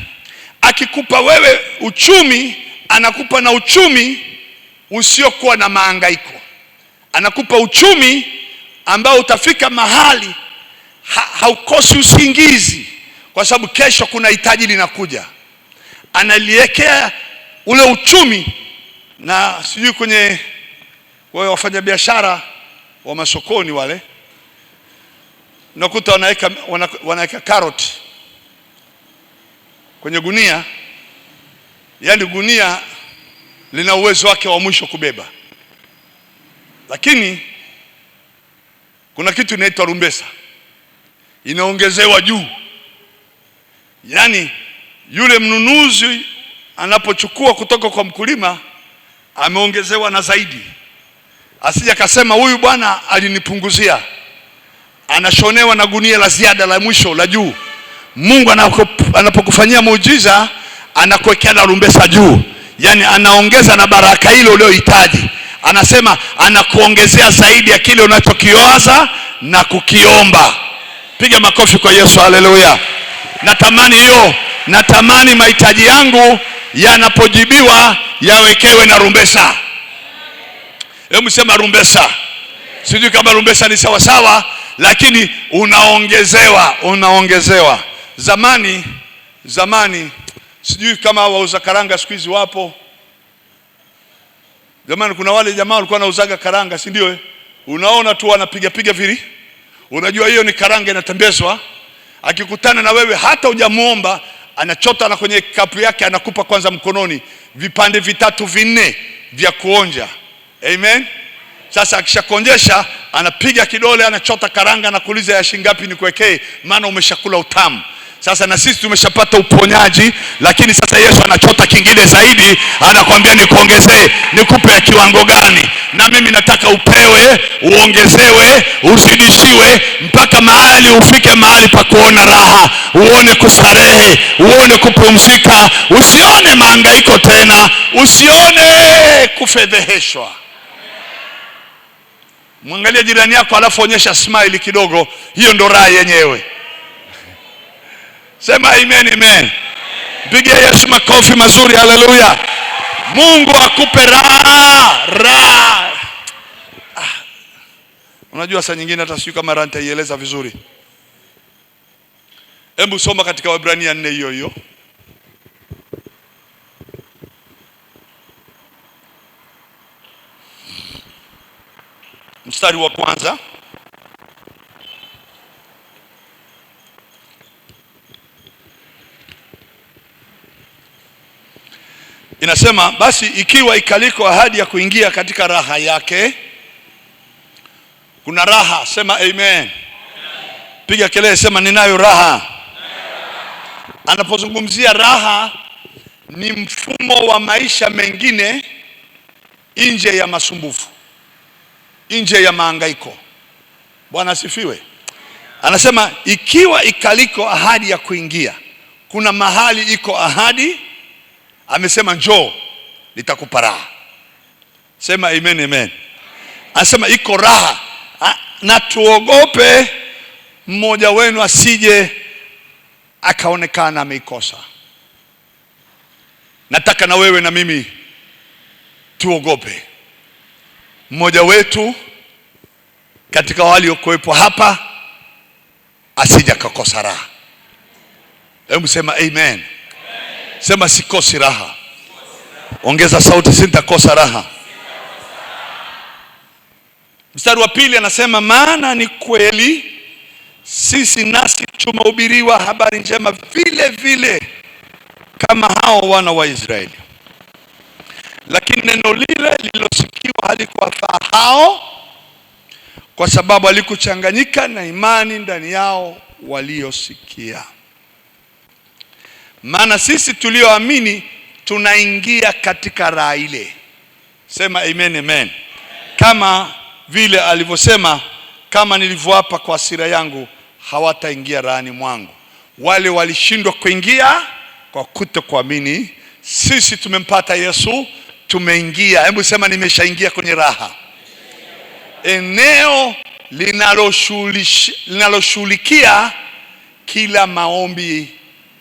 akikupa wewe uchumi, anakupa na uchumi usiokuwa na mahangaiko. Anakupa uchumi ambao utafika mahali haukosi usingizi, kwa sababu kesho kuna hitaji linakuja. Analiekea ule uchumi. Na sijui kwenye wafanya biashara wa masokoni wale, unakuta wanaweka karoti kwenye gunia. Yaani gunia lina uwezo wake wa mwisho kubeba, lakini kuna kitu inaitwa rumbesa, inaongezewa juu. Yaani yule mnunuzi anapochukua kutoka kwa mkulima, ameongezewa na zaidi. Asija kasema huyu bwana alinipunguzia, anashonewa na gunia la ziada la mwisho la juu. Mungu anapokufanyia muujiza, anakuwekea na rumbesa juu. Yaani anaongeza na baraka ile uliyohitaji. Anasema anakuongezea zaidi ya kile unachokioza na kukiomba. Piga makofi kwa Yesu, haleluya. Natamani hiyo, natamani mahitaji yangu yanapojibiwa yawekewe na rumbesa. Hebu sema rumbesa. Sijui kama rumbesa ni sawa sawa, lakini unaongezewa. Zamani sijui kama wauza karanga siku hizi wapo. Zamani kuna wale jamaa walikuwa wanauzaga karanga, si ndio? Unaona tu anapiga vili. Unajua hiyo ni karanga inatembezwa. Akikutana na wewe hata hujamuomba, anachota na kwenye kapu yake, anakupa kwanza mkononi vipande 3 4 vya kuonja. Amen. Sasa akishakonjesha, anapiga kidole, anachota karanga na kuuliza ya shilingi ngapi nikuwekee, maana umeshakula utamu. Sasa na sisi tumeshapata uponyaji, lakini sasa Yesu anachota kingine zaidi, anakuambia nikuongezee, nikupe ya kiwango gani? Na mimi nataka upewe, uongezewe, uzidishiwe, mpaka mahali ufike mahali pa kuona raha, uone kustarehe, uone kupumzika, usione mahangaiko tena, usione kufedheheshwa. Mwangalie jirani yako, alafu onyesha smile kidogo, hiyo ndo raha yenyewe. Sema amen, amen. Pigia Yesu makofi mazuri, haleluya. Mungu akupe raha. Unajua saa nyingine hata sijui kama nitaieleza vizuri. Hebu soma katika Waebrania 4 hiyo. Mstari wa kwanza. Inasema, basi ikiwa ikaliko ahadi ya kuingia katika raha yake. Kuna raha, sema amen. Piga kelele, sema ninayo raha. Anapozungumzia raha, ni mfumo wa maisha mengine nje ya masumbufu, nje ya mahangaiko. Bwana asifiwe. Anasema ikiwa ikaliko ahadi ya kuingia. Kuna mahali iko ahadi, amesema njoo nitakupa raha. Sema amen, amen. Anasema iko raha, na tuogope mmoja wenu asije akaonekana ameikosa. Nataka na wewe na mimi tuogope mmoja wetu katika waliokuwepo hapa asija kakosa raha. Hebu sema amen. Sema sikosi raha. Ongeza sauti, sitakosa raha. Mstari wa pili anasema, maana ni kweli sisi nasi tumehubiriwa habari njema vile vile kama hao wana wa Israeli, lakini neno lile lililosikiwa halikuwafaa hao, kwa sababu halikuchanganyika na imani ndani yao waliosikia. Maana sisi tulioamini tunaingia katika raha ile. Sema amen, amen. Kama vile alivyosema, kama nilivyoapa kwa hasira yangu, hawataingia rahani mwangu. Wale walishindwa kuingia kwa kutokuamini. Sisi tumempata Yesu, tumeingia. Hebu sema nimeshaingia kwenye raha. Eneo linaloshughulikia kila maombi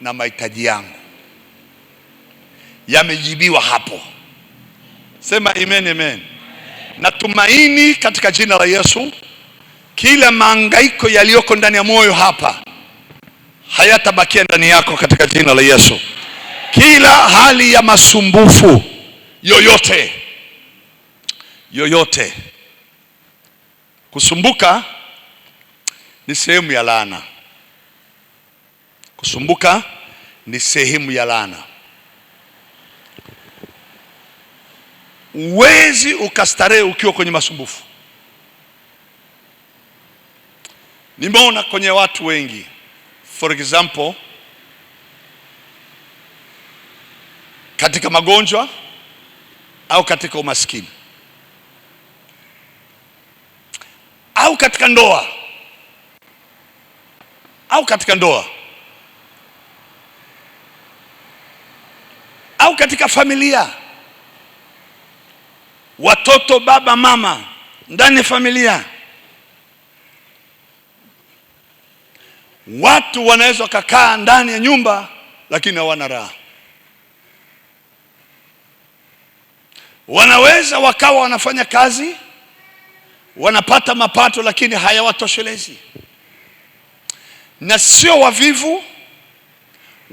na mahitaji yangu yamejibiwa hapo. Sema amen, amen. Natumaini katika jina la Yesu, kila mahangaiko yaliyoko ndani ya moyo hapa hayatabakia ndani yako katika jina la Yesu. Kila hali ya masumbufu yoyote. Kusumbuka ni sehemu ya laana. Kusumbuka ni sehemu ya laana. Uwezi ukastarehe ukiwa kwenye masumbufu. Nimeona kwenye watu wengi, for example, katika magonjwa au katika umaskini au katika ndoa au katika familia, watoto, baba, mama, ndani ya familia, watu wanaweza kukaa ndani ya nyumba lakini hawana raha. Wanaweza wakawa wanafanya kazi, wanapata mapato, lakini hayawatoshelezi. Na sio wavivu,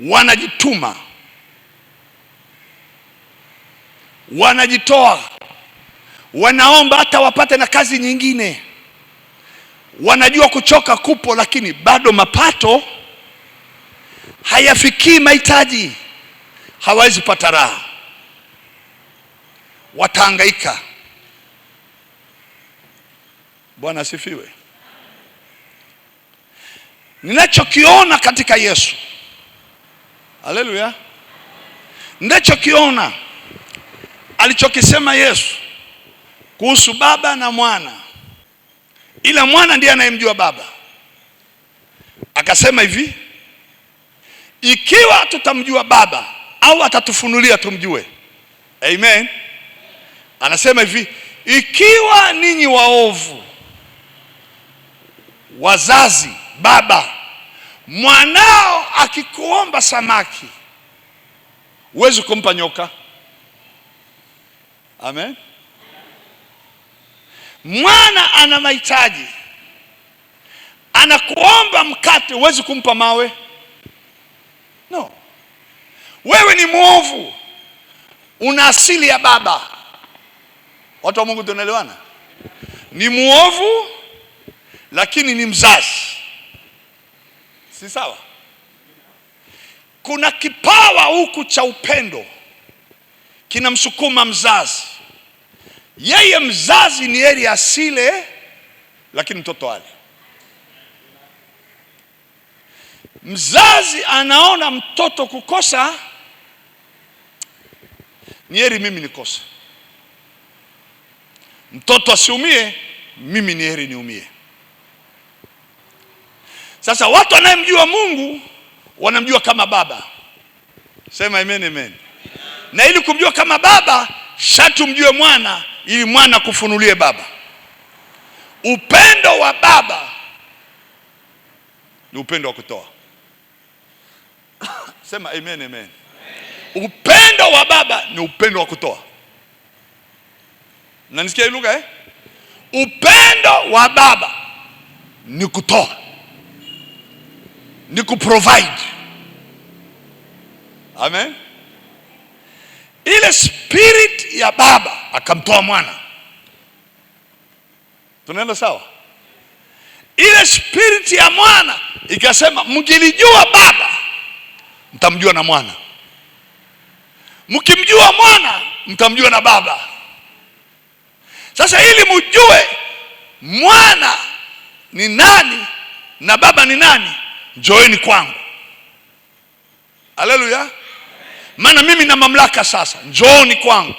wanajituma, wanajitoa, wanaomba hata wapate na kazi nyingine. Wanajua kuchoka kupo, lakini bado mapato hayafikii mahitaji, hawezi pata raha, watahangaika. Bwana asifiwe. Ninachokiona katika Yesu, haleluya, ninachokiona alichokisema Yesu kuhusu Baba na Mwana, ila Mwana ndiye anayemjua Baba. Akasema hivi, ikiwa tutamjua Baba au atatufunulia tumjue. Amen. Anasema hivi, ikiwa ninyi waovu, wazazi, baba, mwanao akikuomba samaki, huwezi kumpa nyoka. Amen. Mwana ana mahitaji, anakuomba mkate, huwezi kumpa mawe. No. Wewe ni mwovu, una asili ya baba. Watu wa Mungu tunaelewana? Ni mwovu lakini ni mzazi. Si sawa? Kuna kipawa huku cha upendo kinamsukuma mzazi. Yeye mzazi ni heri asile, lakini mtoto ale. Mzazi anaona mtoto kukosa, ni heri mimi nikose. Mtoto asiumie, mimi ni heri niumie. Sasa watu wanayemjua Mungu wanamjua kama baba. Sema amen, amen. Na ili kumjua kama baba, sharti umjue mwana, ili mwana kufunulie baba. Upendo wa baba ni upendo wa kutoa. Sema amen, amen. Upendo wa baba ni upendo wa kutoa. Mnanisikia hii lugha? Upendo wa baba ni kutoa, ni kuprovide. Amen. Ile spirit ya baba akamtoa mwana. Tunaenda sawa? Ile spirit ya mwana ikasema, mkilijua baba mtamjua na mwana, mkimjua mwana mtamjua na baba. Sasa ili mjue mwana ni nani na baba ni nani, njooni kwangu. Haleluya. Maana mimi na mamlaka sasa. Njooni kwangu.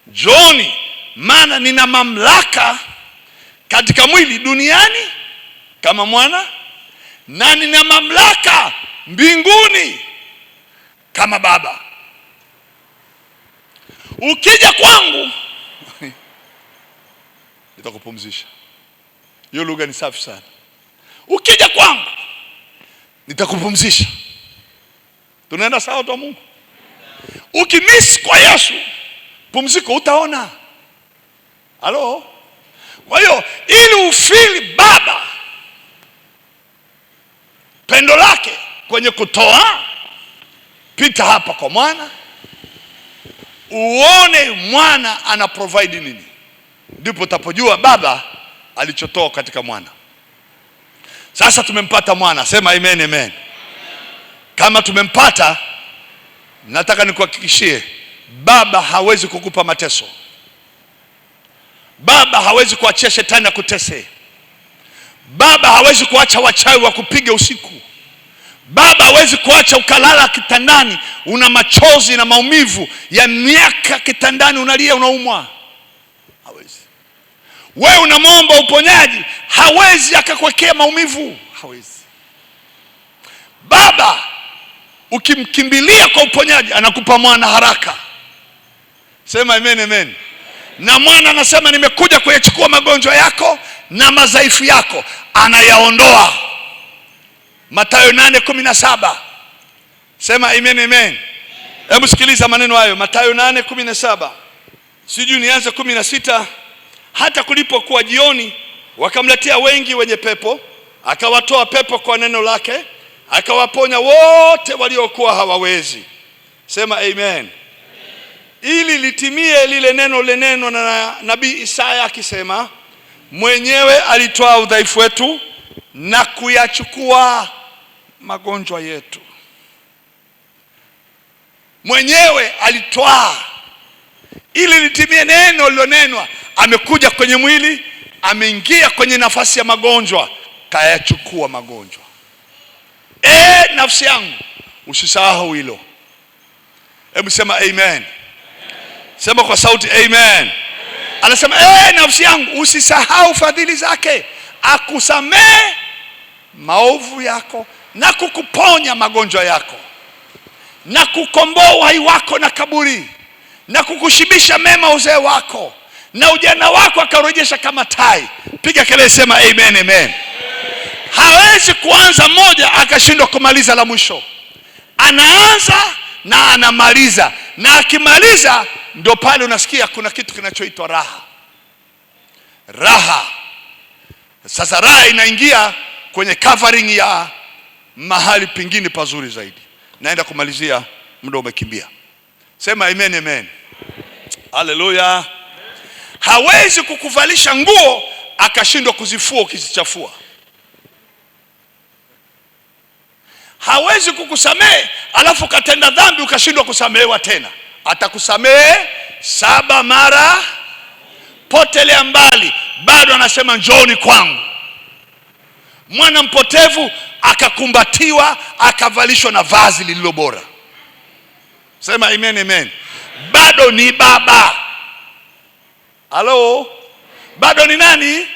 Njooni, maana nina mamlaka katika mwili duniani kama mwana, na nina mamlaka mbinguni kama baba. Ukija kwangu nitakupumzisha. Hiyo lugha ni safi sana. Ukija kwangu nitakupumzisha. Tunaenda sawa tu Mungu? Ukimiss kwa Yesu, pumziko utaona. Halo? Kwa hiyo ili ufili baba pendo lake kwenye kutoa, pita hapa kwa mwana, uone mwana ana provide nini, ndipo utapojua baba alichotoa katika mwana. Sasa tumempata mwana. Sema amen, amen. Kama tumempata, nataka nikuhakikishie, baba hawezi kukupa mateso. Baba hawezi kuachia shetani akutese. Baba hawezi kuacha wachawi wa kupiga usiku. Baba hawezi kuacha ukalala kitandani una machozi na maumivu ya miaka kitandani, unalia, unaumwa. Hawezi. Wewe unamwomba uponyaji, hawezi akakuwekea maumivu. Hawezi. Baba ukimkimbilia kwa uponyaji, anakupa mwana haraka. Sema amen, amen. Na mwana anasema, nimekuja kuyachukua magonjwa yako na madhaifu yako, anayaondoa. Mathayo 8:17. Sema amen, amen. Hebu sikiliza maneno hayo. Mathayo 8:17. Sijui nianze 16. Hata kulipokuwa jioni, wakamletea wengi wenye pepo, akawatoa pepo kwa neno lake, akawaponya wote waliokuwa hawawezi. Sema amen. Ili litimie lile neno na nabii Isaya akisema, mwenyewe alitoa udhaifu wetu na kuyachukua magonjwa yetu. Mwenyewe alitoa. Ili litimie neno lilonenwa, amekuja kwenye mwili, ameingia kwenye nafasi ya magonjwa, kayachukua magonjwa. Nafsi yangu, usisahau hilo. Hebu sema amen. Sema kwa sauti amen. Anasema nafsi yangu, usisahau fadhili zake, akusamehe maovu yako na kukuponya magonjwa yako, na kukomboa uhai wako na kaburi, na kukushibisha mema uzee wako, na ujana wako akarejesha kama tai. Piga kelele, sema amen, amen. Hawezi kuanza moja akashindwa kumaliza la mwisho. Anaanza na anamaliza, na akimaliza ndio pale unasikia kuna kitu kinachoitwa raha. Raha. Sasa raha inaingia kwenye covering ya mahali pengine pazuri zaidi. Naenda kumalizia, muda umekimbia. Sema amen, amen. Haleluya. Hawezi kukuvalisha nguo akashindwa kuzifua ukizichafua. Hawezi kukusamehe alafu katenda dhambi ukashindwa kusamehewa tena. Atakusamehe 7 mara, potelea mbali, bado anasema njooni kwangu. Mwana mpotevu akakumbatiwa, akavalishwa na vazi lililo bora. Sema amen, amen. Bado ni baba. Halo? Bado ni nani?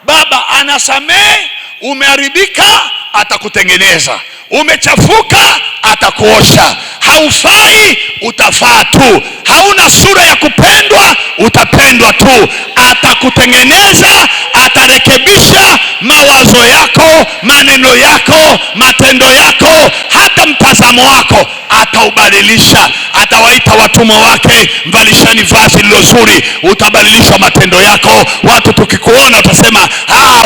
Baba anasamehe. Umeharibika, atakutengeneza. Umechafuka, atakuosha. Haufai, utafaa tu. Hauna sura ya kupendwa, utapendwa tu. Atakutengeneza, atarekebisha mawazo yako, maneno yako, matendo yako, hata mtazamo wako. ataubadilisha. Atawaita watumwa wake, mvalisheni vazi lilo zuri. Utabadilisha matendo yako. Watu tukikuona watasema,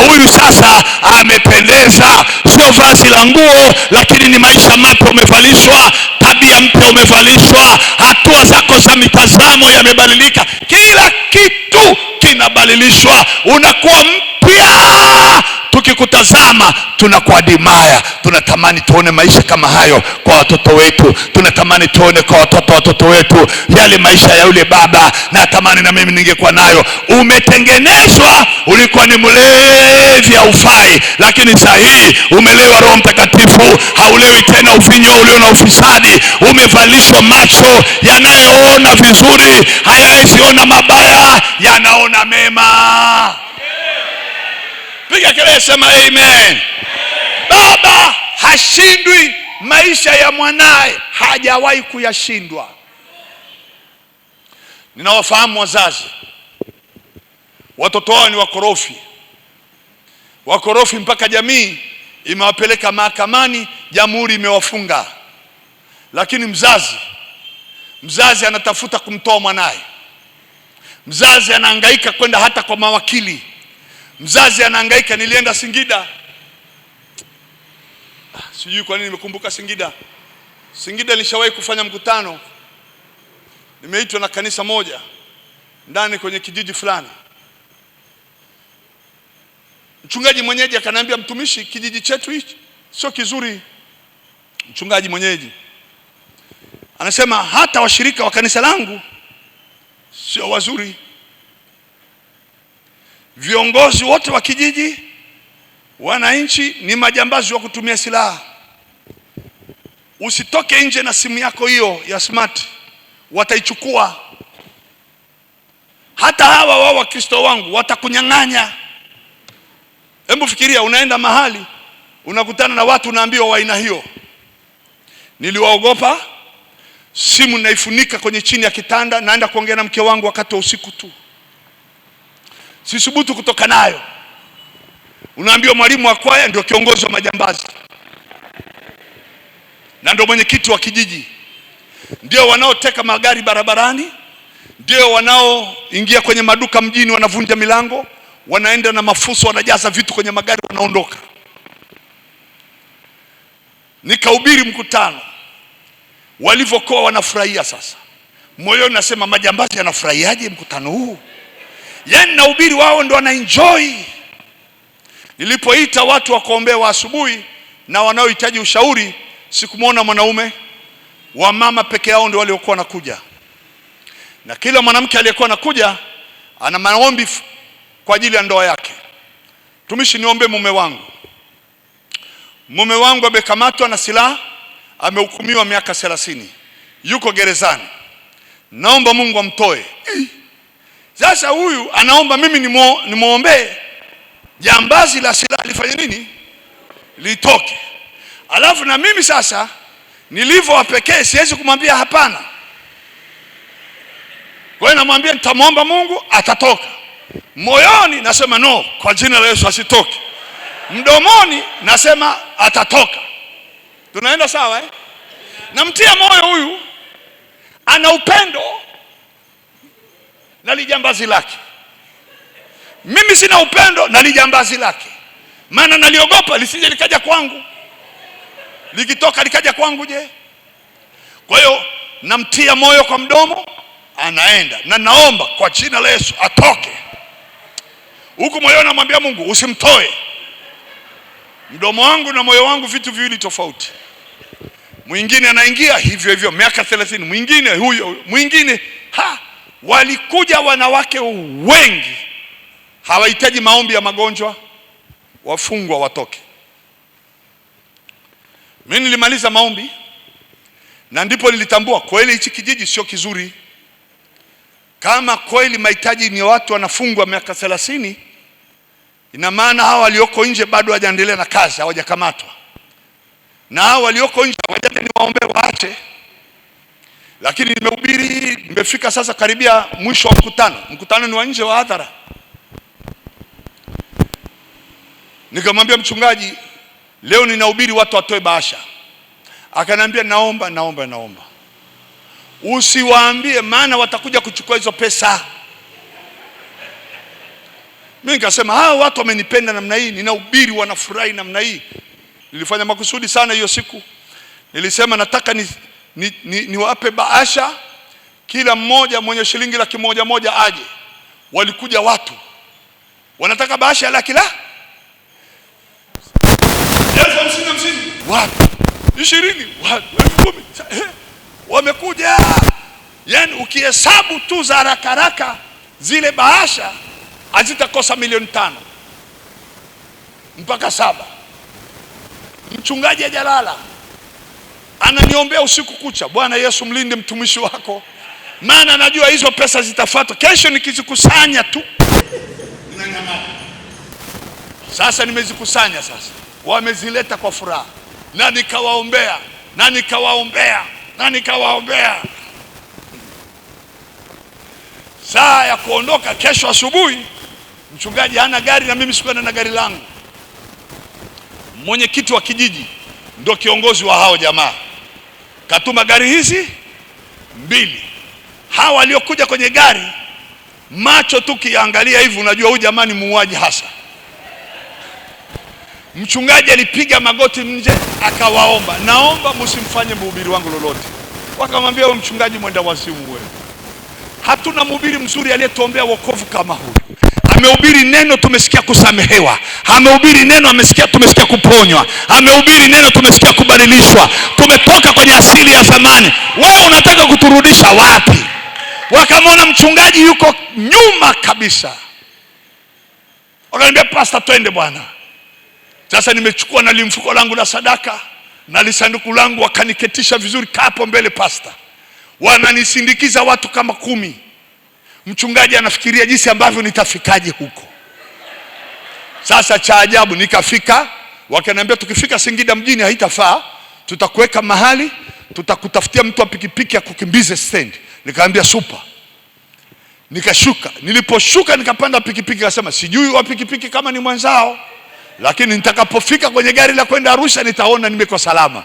huyu sasa amependeza. Sio vazi la nguo, lakini ni maisha mapya umevalishwa, tabia mpya umevalishwa, hatua zako za mitazamo yamebadilika, kila kitu kinabadilishwa, unakuwa mpya. Tukikutazama tunakuadimaya. Tunatamani tuone maisha kama hayo kwa watoto wetu. Tunatamani tuone kwa watoto wetu yale maisha ya yule baba. Natamani na mimi ningekuwa nayo. Umetengenezwa, ulikuwa ni mlevi haufai, lakini sasa hii umelewa Roho Mtakatifu. Haulewi tena uvinyo ulio na ufisadi. Umevalishwa macho yanayoona vizuri, hayawezi ona mabaya, yanaona mema. Piga kelele, sema amen. Baba hashindwi maisha ya mwanae, hajawahi kuyashindwa. Ninawafahamu wazazi, watoto wao ni wakorofi mpaka jamii imewapeleka mahakamani, jamhuri imewafunga. Lakini mzazi anatafuta kumtoa mwanae. Mzazi anahangaika kwenda hata kwa mawakili. Mzazi anahangaika. Nilienda Singida, sijui kwa nini nimekumbuka Singida nilishawahi kufanya mkutano. Nimeitwa na kanisa moja ndani kwenye kijiji fulani. Mchungaji mwenyeji akaniambia, mtumishi, kijiji chetu hichi sio kizuri. Mchungaji mwenyeji anasema hata washirika wa kanisa langu sio wazuri. Viongozi wote wa kijiji, wananchi ni majambazi wa kutumia silaha. Usitoke nje na simu yako hiyo ya smart, wataichukua. Hata hawa wao Wakristo wangu watakunyang'anya. Hebu fikiria, unaenda mahali unakutana na watu unaambiwa wa aina hiyo. Niliwaogopa, simu naifunika kwenye chini ya kitanda, naenda kuongea na mke wangu wakati wa usiku tu. Sisubutu kutoka nayo. Unaambiwa mwalimu wa kwaya ndio kiongozi wa majambazi, na ndio mwenyekiti wa kijiji, ndio wanaoteka magari barabarani, ndio wanaoingia kwenye maduka mjini, wanavunja milango, wanaenda na mafuso, wanajaza vitu kwenye magari, wanaondoka. Nikahubiri mkutano, walivyokuwa wanafurahia. Sasa moyoni nasema, majambazi yanafurahiaje mkutano huu? Yaani nahubiri, wao ndo wanaenjoy. Nilipoita watu wakaombewa asubuhi na wanaohitaji ushauri, sikumwona mwanaume, wa mama peke yao ndio waliokuwa nakuja. Na kila mwanamke aliyekuwa nakuja ana maombi kwa ajili ya ndoa yake. Tumishi, niombe mume wangu amekamatwa na silaha, amehukumiwa miaka 30, yuko gerezani, naomba Mungu amtoe. Sasa huyu anaomba mimi nimuombee jambazi la silaha lifanye nini? Litoke. Alafu na mimi sasa nilivyo wa pekee siwezi kumwambia hapana. Kwa hiyo namwambia nitamwomba Mungu atatoka. Moyoni nasema no, kwa jina la Yesu asitoke. Mdomoni nasema atatoka. Tunaenda sawa eh? Namtia moyo huyu, ana upendo na lijambazi lake. Mimi sina upendo na lijambazi lake, maana naliogopa lisije likaja kwangu. Likitoka likaja kwangu je? Kwa hiyo namtia moyo kwa mdomo, anaenda, na naomba kwa jina la Yesu atoke. Huku moyo namwambia Mungu usimtoe. Mdomo wangu na moyo wangu vitu viwili tofauti. Mwingine anaingia hivyo hivyo miaka 30, mwingine huyo, mwingine walikuja wanawake wengi, hawahitaji maombi ya magonjwa, wafungwa watoke. Mimi nilimaliza maombi, na ndipo nilitambua kweli hichi kijiji sio kizuri. Kama kweli mahitaji ni watu wanafungwa miaka 30, ina maana hawa walioko nje bado hawajaendelea na kazi, hawajakamatwa. Na hawa walioko nje wajaje niwaombe waache. Lakini nimehubiri, nimefika sasa karibia mwisho wa mkutano ni wa nje wa hadhara. Nikamwambia mchungaji, leo ninahubiri watu watoe bahasha. Akanambia naomba. Usiwaambie, maana watakuja kuchukua hizo pesa. Mimi nikasema hao watu wamenipenda namna hii, ninahubiri wanafurahi namna hii. Nilifanya makusudi sana hiyo siku. Nilisema nataka niwape bahasha, kila mmoja mwenye shilingi 100,000 aje. Walikuja watu wanataka bahasha ya 1,00,000. Watu 20, watu 10 wamekuja. Yani ukihesabu tu za haraka zile bahasha hazitakosa 5,000,000 mpaka 7. Mchungaji hajalala, ananiombea usiku kucha, Bwana Yesu mlinde mtumishi wako, maana najua hizo pesa zitafuata kesho. Nikizikusanya tu sasa, nimezikusanya sasa, wamezileta kwa furaha, na nikawaombea. Saa ya kuondoka kesho asubuhi, mchungaji hana gari na mimi sikuwa na gari langu. Mwenyekiti wa kijiji ndio kiongozi wa hao jamaa, katuma gari hizi 2. Hawa waliokuja kwenye gari, macho tu kiangalia hivi unajua huyu jamaa ni muuaji hasa. Mchungaji alipiga magoti nje akawaomba, naomba msimfanye mhubiri wangu lolote. Wakamwambia wewe mchungaji mwenda wazimu wewe, hatuna mhubiri mzuri aliyetuombea wokovu kama huyu. Amehubiri neno tumesikia kusamehewa, amehubiri neno tumesikia kuponywa, amehubiri neno tumesikia kubadilishwa, tumetoka kwenye asili ya zamani. Wewe unataka kuturudisha wapi? Wakamwona mchungaji yuko nyuma kabisa, wakaniambia pastor, twende bwana. Sasa nimechukua na limfuko langu la sadaka na lisanduku langu, wakaniketisha vizuri kapo mbele pastor. Wananisindikiza watu kama 10. Mchungaji anafikiria jinsi ambavyo nitafikaje huko. Sasa cha ajabu nikafika, wakaniambia tukifika Singida mjini haitafaa, tutakuweka mahali, tutakutafutia mtu wa pikipiki ya kukimbize stand. Nikaambia super. Nikashuka, niliposhuka nikapanda pikipiki, akasema sijui wa pikipiki kama ni mwenzao, lakini nitakapofika kwenye gari la kwenda Arusha nitaona nimeko salama.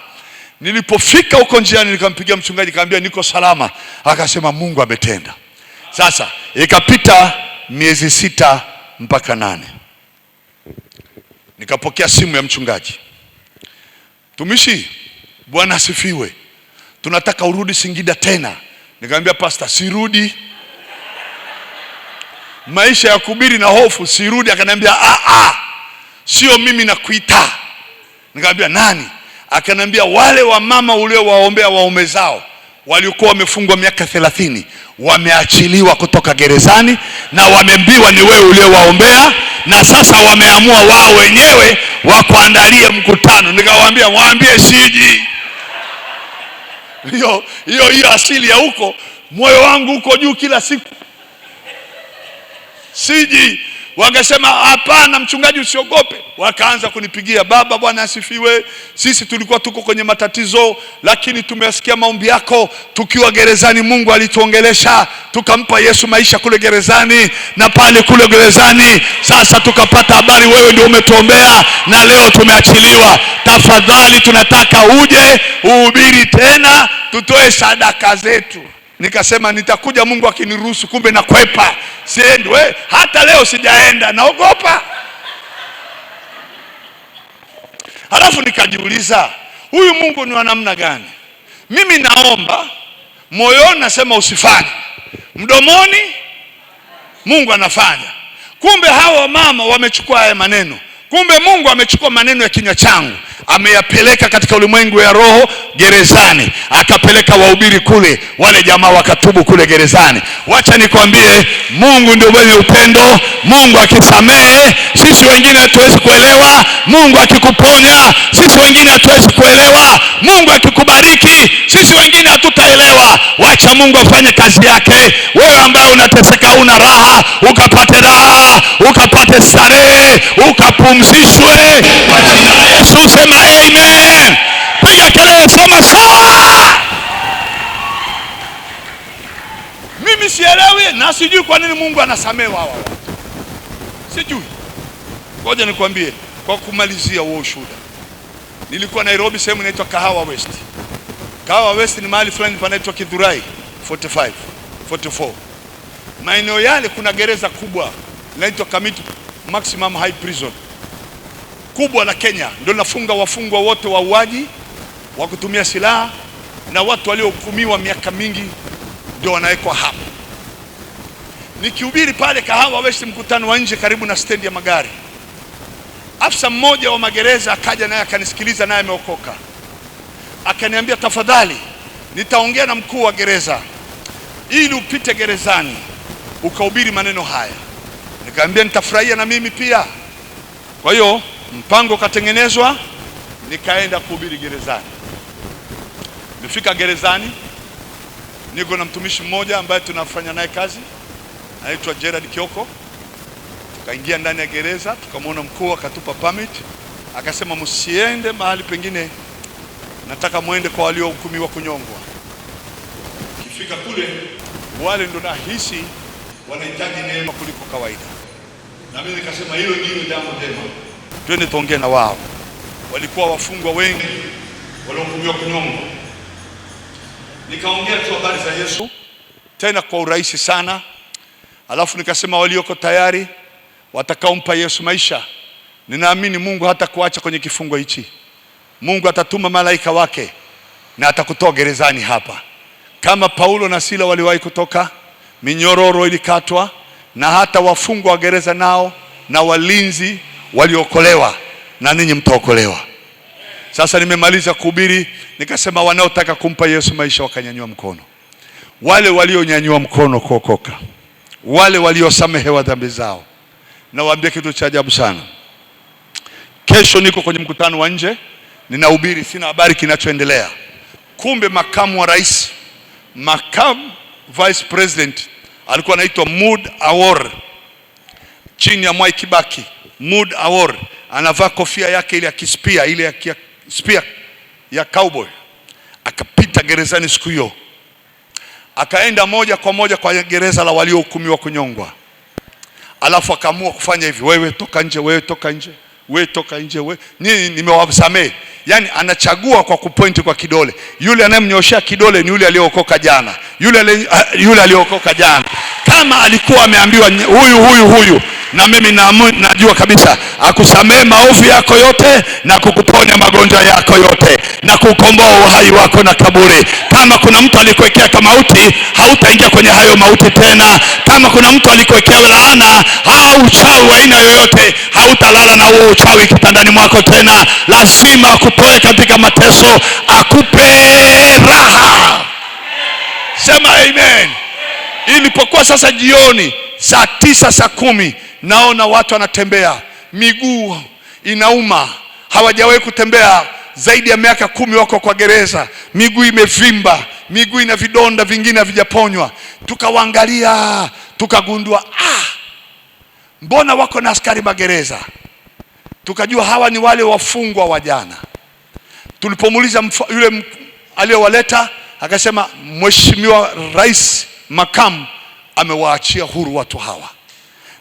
Nilipofika huko njiani nikampigia mchungaji, nikamwambia niko salama. Akasema Mungu ametenda. Sasa ikapita miezi 6 mpaka 8. Nikapokea simu ya mchungaji, tumishi, Bwana asifiwe, tunataka urudi Singida tena. Nikamwambia pastor, sirudi, maisha ya kuhubiri na hofu sirudi. Akaniambia sio mimi nakuita. Nikamwambia nani? Akanambia wale wa mama uliowaombea waume zao waliokuwa wamefungwa miaka 30 wameachiliwa kutoka gerezani, na wameambiwa ni wewe uliowaombea, na sasa wameamua wao wenyewe wakuandalie mkutano. Nikawaambia waambie siji. Hiyo asili ya huko, moyo wangu uko juu kila siku, siji. Wakasema hapana mchungaji usiogope. Wakaanza kunipigia, baba Bwana asifiwe, sisi tulikuwa tuko kwenye matatizo, lakini tumesikia maombi yako tukiwa gerezani. Mungu alituongelesha, tukampa Yesu maisha kule gerezani, na pale kule gerezani sasa tukapata habari wewe ndio umetuombea, na leo tumeachiliwa. Tafadhali tunataka uje uhubiri tena, tutoe sadaka zetu. Nikasema nitakuja Mungu akiniruhusu. Kumbe nakwepa, siendi. Hata leo sijaenda, naogopa. Halafu nikajiuliza, huyu Mungu ni wa namna gani? Mimi naomba, moyoni nasema usifanye, mdomoni Mungu anafanya. Kumbe hawa mama wamechukua haya maneno. Kumbe Mungu amechukua maneno ya kinywa changu, ameyapeleka katika ulimwengu ya roho gerezani, akapeleka wahubiri kule, wale jamaa wakatubu kule gerezani. Wacha nikwambie, Mungu ndio mwenye upendo. Mungu akisamehe, sisi wengine hatuwezi kuelewa. Mungu akikuponya, sisi wengine hatuwezi kuelewa. Mungu akikubariki, sisi wengine hatutaelewa. Wacha Mungu afanye kazi yake. Wewe ambaye unateseka, una raha, ukapate raha, ukapate starehe, ukapumzishwe kwa jina la Yesu. Sema amen. Piga kelele, sema sawa. Mimi sielewi na sijui kwa nini Mungu anasamehe hawa. Sijui. Ngoja nikwambie kwa kumalizia huo ushuhuda. Nilikuwa Nairobi, sehemu inaitwa Kahawa West. Kahawa West ni mahali fulani panaitwa Kidhurai 44. Maeneo yale kuna gereza kubwa linaitwa Kamiti Maximum High Prison, kubwa la Kenya, ndio linafunga wafungwa wote wa uaji, wa kutumia silaha na watu waliohukumiwa miaka mingi, ndio wanawekwa hapa. Nikihubiri pale Kahawa West, mkutano wa nje karibu na stendi ya magari, afisa mmoja wa magereza akaja naye akanisikiliza, naye ameokoka. Akaniambia, tafadhali nitaongea na mkuu wa gereza ili upite gerezani ukahubiri maneno haya. Nikamwambia nitafurahia na mimi pia. Kwa hiyo mpango katengenezwa, nikaenda kuhubiri gerezani. Nifika gerezani, niko na mtumishi mmoja ambaye tunafanya naye kazi, anaitwa Gerard Kioko. Tukaingia ndani ya gereza, tukamwona mkuu, akatupa permit, akasema msiende mahali pengine, nataka muende kwa waliohukumiwa kunyongwa. Kifika kule, wale ndo nahisi wanahitaji neema kuliko kawaida, na mimi nikasema hilo ndio jambo jema, twende tuongee na wao. Walikuwa wafungwa wengi waliohukumiwa kunyongwa. Nikaongea tu habari za Yesu tena kwa urahisi sana, alafu nikasema walioko tayari watakaompa Yesu maisha, ninaamini Mungu hata kuacha kwenye kifungo hichi. Mungu atatuma malaika wake na atakutoa gerezani hapa. Kama Paulo na Sila waliwahi kutoka, minyororo ilikatwa, na hata wafungwa wa gereza nao na walinzi waliokolewa, na ninyi mtaokolewa. Sasa nimemaliza kuhubiri, nikasema wanaotaka kumpa Yesu maisha wakanyanyua mkono. Wale walionyanyua mkono kuokoka, wale waliosamehewa dhambi zao, na waambie kitu cha ajabu sana. Kesho niko kwenye mkutano wa nje, ninahubiri, sina habari kinachoendelea. Kumbe makamu wa rais, makamu vice president alikuwa anaitwa Mood Awor, chini ya Mwai Kibaki. Mood Awor anavaa kofia yake ile ya kispia, ile ya spear ya cowboy. Akapita gerezani siku hiyo, akaenda moja kwa moja kwa gereza la waliohukumiwa kunyongwa. Alafu akaamua kufanya hivi, wewe toka nje, wewe toka nje, wewe toka nje, wewe nini, nimewasamehe. Yani anachagua kwa kupointi kwa kidole. Yule anayemnyoshia kidole ni yule aliyeokoka jana, yule aliyeokoka jana. Kama alikuwa ameambiwa huyu, na mimi najua kabisa akusamehe maovu yako yote na kukuponya magonjwa yako yote na kukomboa uhai wako na kaburi. Kama kuna mtu alikuwekea kama mauti, hautaingia kwenye hayo mauti tena. Kama kuna mtu alikuwekea laana au uchawi wa aina yoyote, hautalala na huo uchawi kitandani mwako tena. Lazima akutoe katika mateso, akupe raha. Sema amen. Ilipokuwa sasa jioni saa 9 saa 10, naona watu wanatembea, miguu inauma, hawajawahi kutembea zaidi ya miaka 10, wako kwa gereza, miguu imevimba, miguu ina vidonda, vingine havijaponywa. Tukawaangalia, tukagundua mbona wako na askari magereza. Tukajua hawa ni wale wafungwa wa jana. Tulipomuuliza yule aliyowaleta, akasema Mheshimiwa Rais makamu amewaachia huru watu hawa.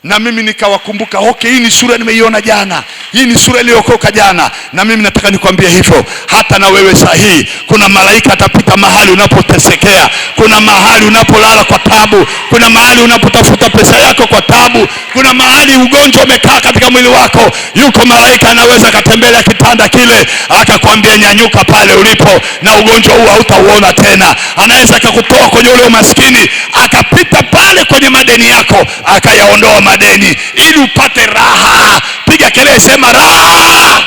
Na mimi nikawakumbuka, hii ni sura nimeiona jana, hii ni sura iliyokoka jana. Na mimi nataka nikwambie hivyo, hata na wewe sahihi, kuna malaika atapita mahali unapotesekea, kuna mahali unapolala kwa tabu, kuna mahali unapotafuta pesa yako kwa tabu, kuna mahali ugonjwa umekaa katika mwili wako. Yuko malaika anaweza katembelea kitanda kile akakwambia nyanyuka pale ulipo, na ugonjwa huu hautauona tena. Anaweza akakutoa kwenye ule umaskini, akapita pale kwenye madeni yako, akayaondoa madeni ili upate raha. Piga kelele, sema raha.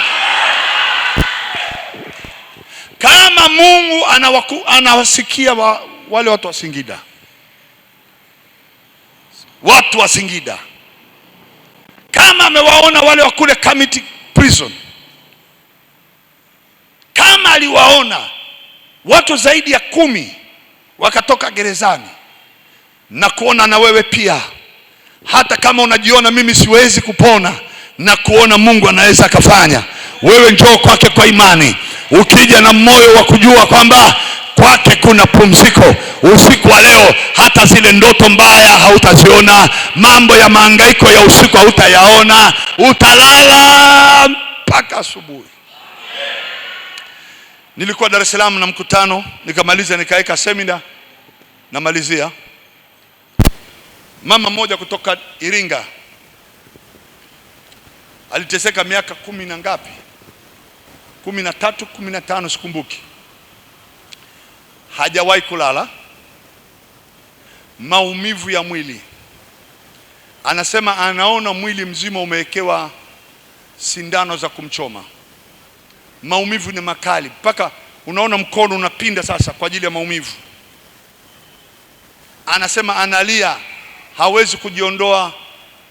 Kama Mungu anawasikia wale watu wa Singida, watu wa Singida, kama amewaona wale wa kule Kamiti Prison, kama aliwaona watu zaidi ya 10 wakatoka gerezani, na kuona na wewe pia. Hata kama unajiona mimi siwezi kupona, na kuona Mungu anaweza akafanya. Wewe njoo kwake kwa imani, ukija na moyo wa kujua kwamba kwake kuna pumziko. Usiku wa leo hata zile ndoto mbaya hautaziona, mambo ya mahangaiko ya usiku hautayaona, utalala mpaka asubuhi. Nilikuwa Dar es Salaam na mkutano, nikamaliza nikaeka seminar, namalizia. Mama mmoja kutoka Iringa aliteseka miaka 10 na ngapi, 13, 15 sikumbuki, hajawahi kulala, maumivu ya mwili. Anasema anaona mwili mzima umewekewa sindano za kumchoma. Maumivu ni makali, mpaka unaona mkono unapinda sasa kwa ajili ya maumivu. Anasema analia, hawezi kujiondoa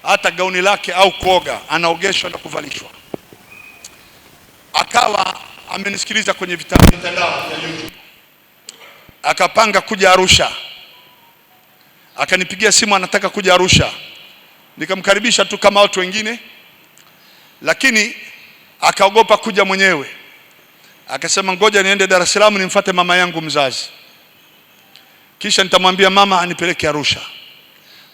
hata gauni lake au kuoga, anaogeshwa na kuvalishwa. Akawa amenisikiliza kwenye mitandao ya YouTube, akapanga kuja Arusha, akanipigia simu anataka kuja Arusha. Nikamkaribisha tu kama watu wengine, lakini akaogopa kuja mwenyewe. Akasema ngoja niende Dar es Salaam nimfuate mama yangu mzazi, kisha nitamwambia mama anipeleke Arusha.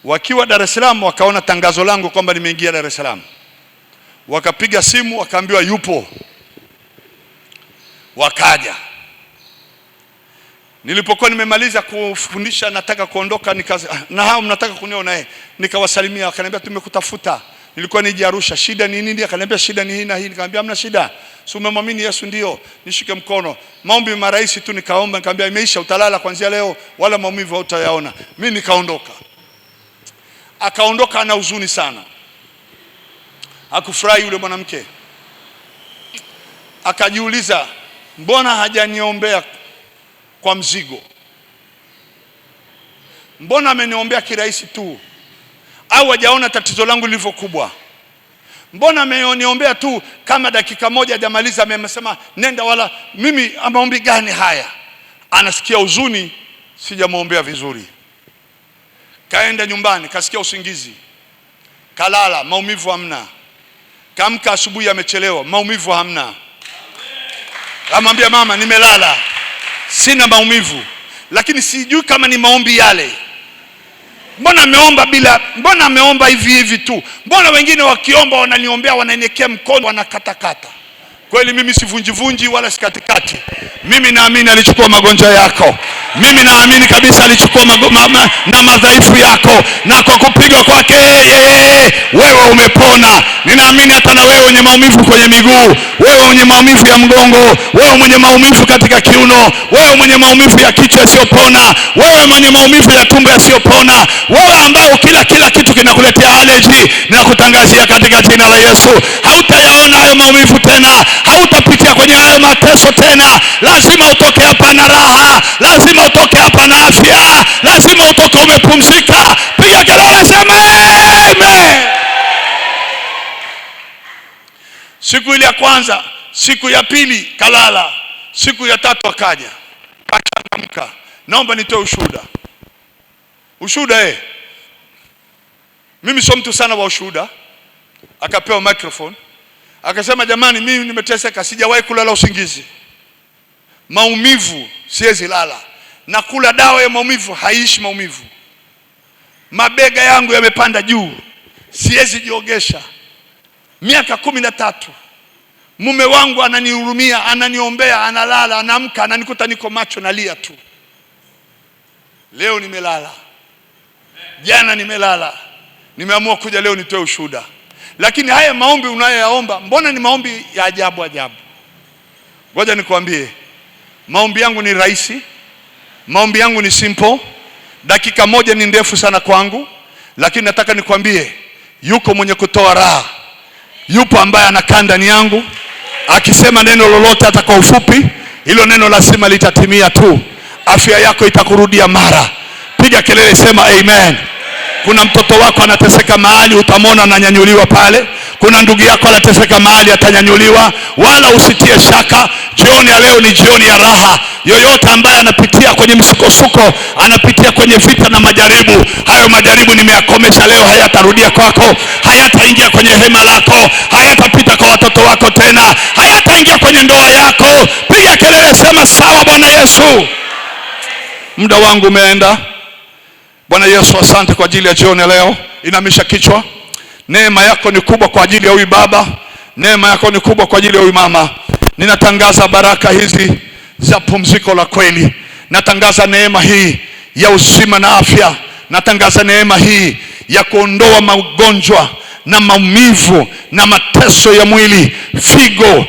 Wakiwa Dar es Salaam wakaona tangazo langu kwamba nimeingia Dar es Salaam, wakapiga simu wakaambiwa yupo, wakaja. Nilipokuwa nimemaliza kufundisha nataka kuondoka, na hao mnataka kuniona nikawasalimia, wakaniambia tumekutafuta, nilikuwa nije Arusha, shida ni nini? Akaniambia shida ni hii na hii. Nikamwambia hamna shida, si umemwamini Yesu? Ndio. Nishike mkono, maombi maraisi tu nikaomba, nikamwambia imeisha, utalala kuanzia leo wala maumivu hautayaona. Mimi nikaondoka. Akaondoka ana huzuni sana, hakufurahi yule mwanamke. Akajiuliza, mbona hajaniombea kwa mzigo? Mbona ameniombea kirahisi tu? Au hajaona tatizo langu lilivyo kubwa? Mbona ameniombea tu kama dakika moja hajamaliza amesema nenda, wala mimi maombi gani haya? Anasikia huzuni, sijamuombea vizuri. Kaenda nyumbani, kasikia usingizi, kalala, maumivu hamna. Kaamka asubuhi amechelewa, maumivu hamna. Amwambia mama nimelala, sina maumivu, lakini sijui kama ni maombi yale. Mbona ameomba hivi tu? Mbona wengine wakiomba wananiombea wananiwekea mkono wanakatakata? Kweli mimi sivunjivunji wala sikatikati. Mimi naamini alichukua magonjwa yako. Mimi naamini kabisa alichukua na madhaifu yako, na kwa kupigwa kwake wewe umepona. Ninaamini hata na wewe mwenye maumivu kwenye miguu, wewe mwenye maumivu ya mgongo, wewe mwenye maumivu katika kiuno, wewe mwenye maumivu ya kichwa yasiyopona, wewe mwenye maumivu ya tumbo yasiyopona, wewe ambao kila kitu kinakuletea allergy, ninakutangazia katika jina la Yesu, hautayaona hayo maumivu tena, hautapitia kwenye hayo mateso tena. Lazima utoke hapa na raha, lazima utoke hapa na afya, lazima utoke umepumzika. Piga kelele, sema amen. Siku ile ya kwanza, siku ya pili kalala, siku ya tatu akaja, akachangamka. Naomba nitoe ushuhuda. Mimi sio mtu sana wa ushuhuda. Akapewa microphone, akasema jamani, mimi nimeteseka, sijawahi kulala usingizi, maumivu siwezi lala, na kula dawa ya maumivu haishi maumivu, mabega yangu yamepanda juu, siwezi jiogesha. Miaka 13, mume wangu ananihurumia, ananiombea, analala, anaamka, ananikuta niko macho nalia tu. Leo nimelala, jana nimelala, nimeamua kuja leo nitoe ushuhuda. Lakini haya maombi unayoyaomba, mbona ni maombi ya ajabu? Ngoja nikwambie, maombi yangu ni rahisi, maombi yangu ni simple. Dakika moja ni ndefu sana kwangu, lakini nataka nikwambie, yuko mwenye kutoa raha, yupo ambaye anakaa ndani yangu. Akisema neno lolote hata kwa ufupi, hilo neno lazima litatimia tu. Afya yako itakurudia mara. Piga kelele, sema amen. Kuna mtoto wako anateseka mahali, utamwona ananyanyuliwa pale. Kuna ndugu yako anateseka mahali, atanyanyuliwa. Wala usitie shaka, jioni ya leo ni jioni ya raha. Yoyote ambaye anapitia kwenye msukosuko, anapitia kwenye vita na majaribu, hayo majaribu nimeyakomesha leo, hayatarudia kwako, hayataingia kwenye hema lako, hayatapita kwa watoto wako tena, hayataingia kwenye ndoa yako. Piga kelele, sema sawa Bwana Yesu. Muda wangu umeenda. Bwana Yesu, asante kwa ajili ya jioni leo. Inamisha kichwa. Neema yako ni kubwa kwa ajili ya huyu baba, neema yako ni kubwa kwa ajili ya huyu mama. Ninatangaza baraka hizi za pumziko la kweli. Natangaza neema hii ya uzima na afya. Natangaza neema hii ya kuondoa magonjwa na maumivu na mateso ya mwili, figo,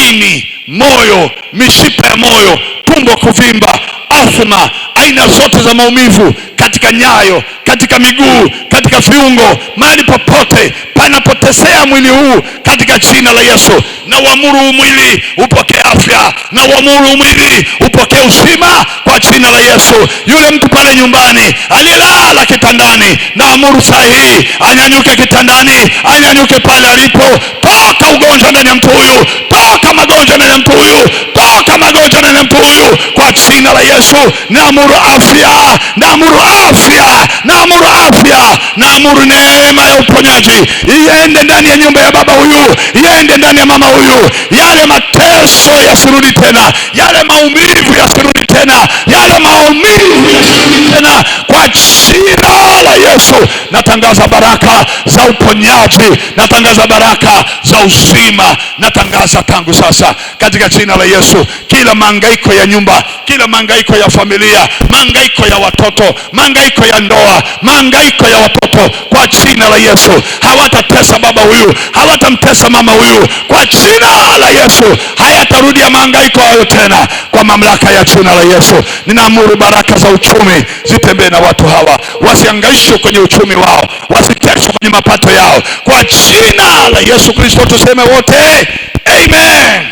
ini, moyo, mishipa ya moyo, tumbo kuvimba, athma, aina zote za maumivu katika nyayo, katika miguu, katika viungo, mahali popote panapotesea mwili huu, katika jina la Yesu. Na uamuru mwili upokee afya, na uamuru mwili upokee uzima kwa jina la Yesu. Yule mtu pale nyumbani alilala kitandani, na amuru saa hii anyanyuke kitandani, anyanyuke pale alipo. Toka ugonjwa ndani ya mtu huyu, toka magonjwa ndani ya mtu huyu, toka magonjwa ndani ya mtu huyu kwa jina la Yesu. Naamuru afya, naamuru afya, naamuru afya, naamuru neema ya uponyaji iende ndani ya nyumba ya baba huyu, iende ndani ya mama huyu. Yale mateso yasirudi tena, yale maumivu yasirudi tena, yale maumivu yasirudi tena kwa jina la Yesu. Natangaza baraka za uponyaji, natangaza baraka za uzima, natangaza tangu sasa katika jina la Yesu. Kila mahangaiko ya nyumba, kila mahangaiko ya familia, mahangaiko ya watoto, mahangaiko ya ndoa, mahangaiko ya watoto, kwa jina la Yesu hawatatesa baba huyu, hawatamtesa mama huyu, kwa jina la Yesu hayatarudia mahangaiko hayo tena, kwa mamlaka ya jina la Yesu. Ninaamuru baraka za uchumi zitembee na watu hawa, wasihangaishwe kwenye uchumi wao, wasiteswe kwenye mapato yao, kwa jina la Yesu Kristo. Tuseme wote amen.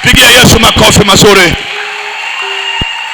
Pigia Yesu makofi mazuri.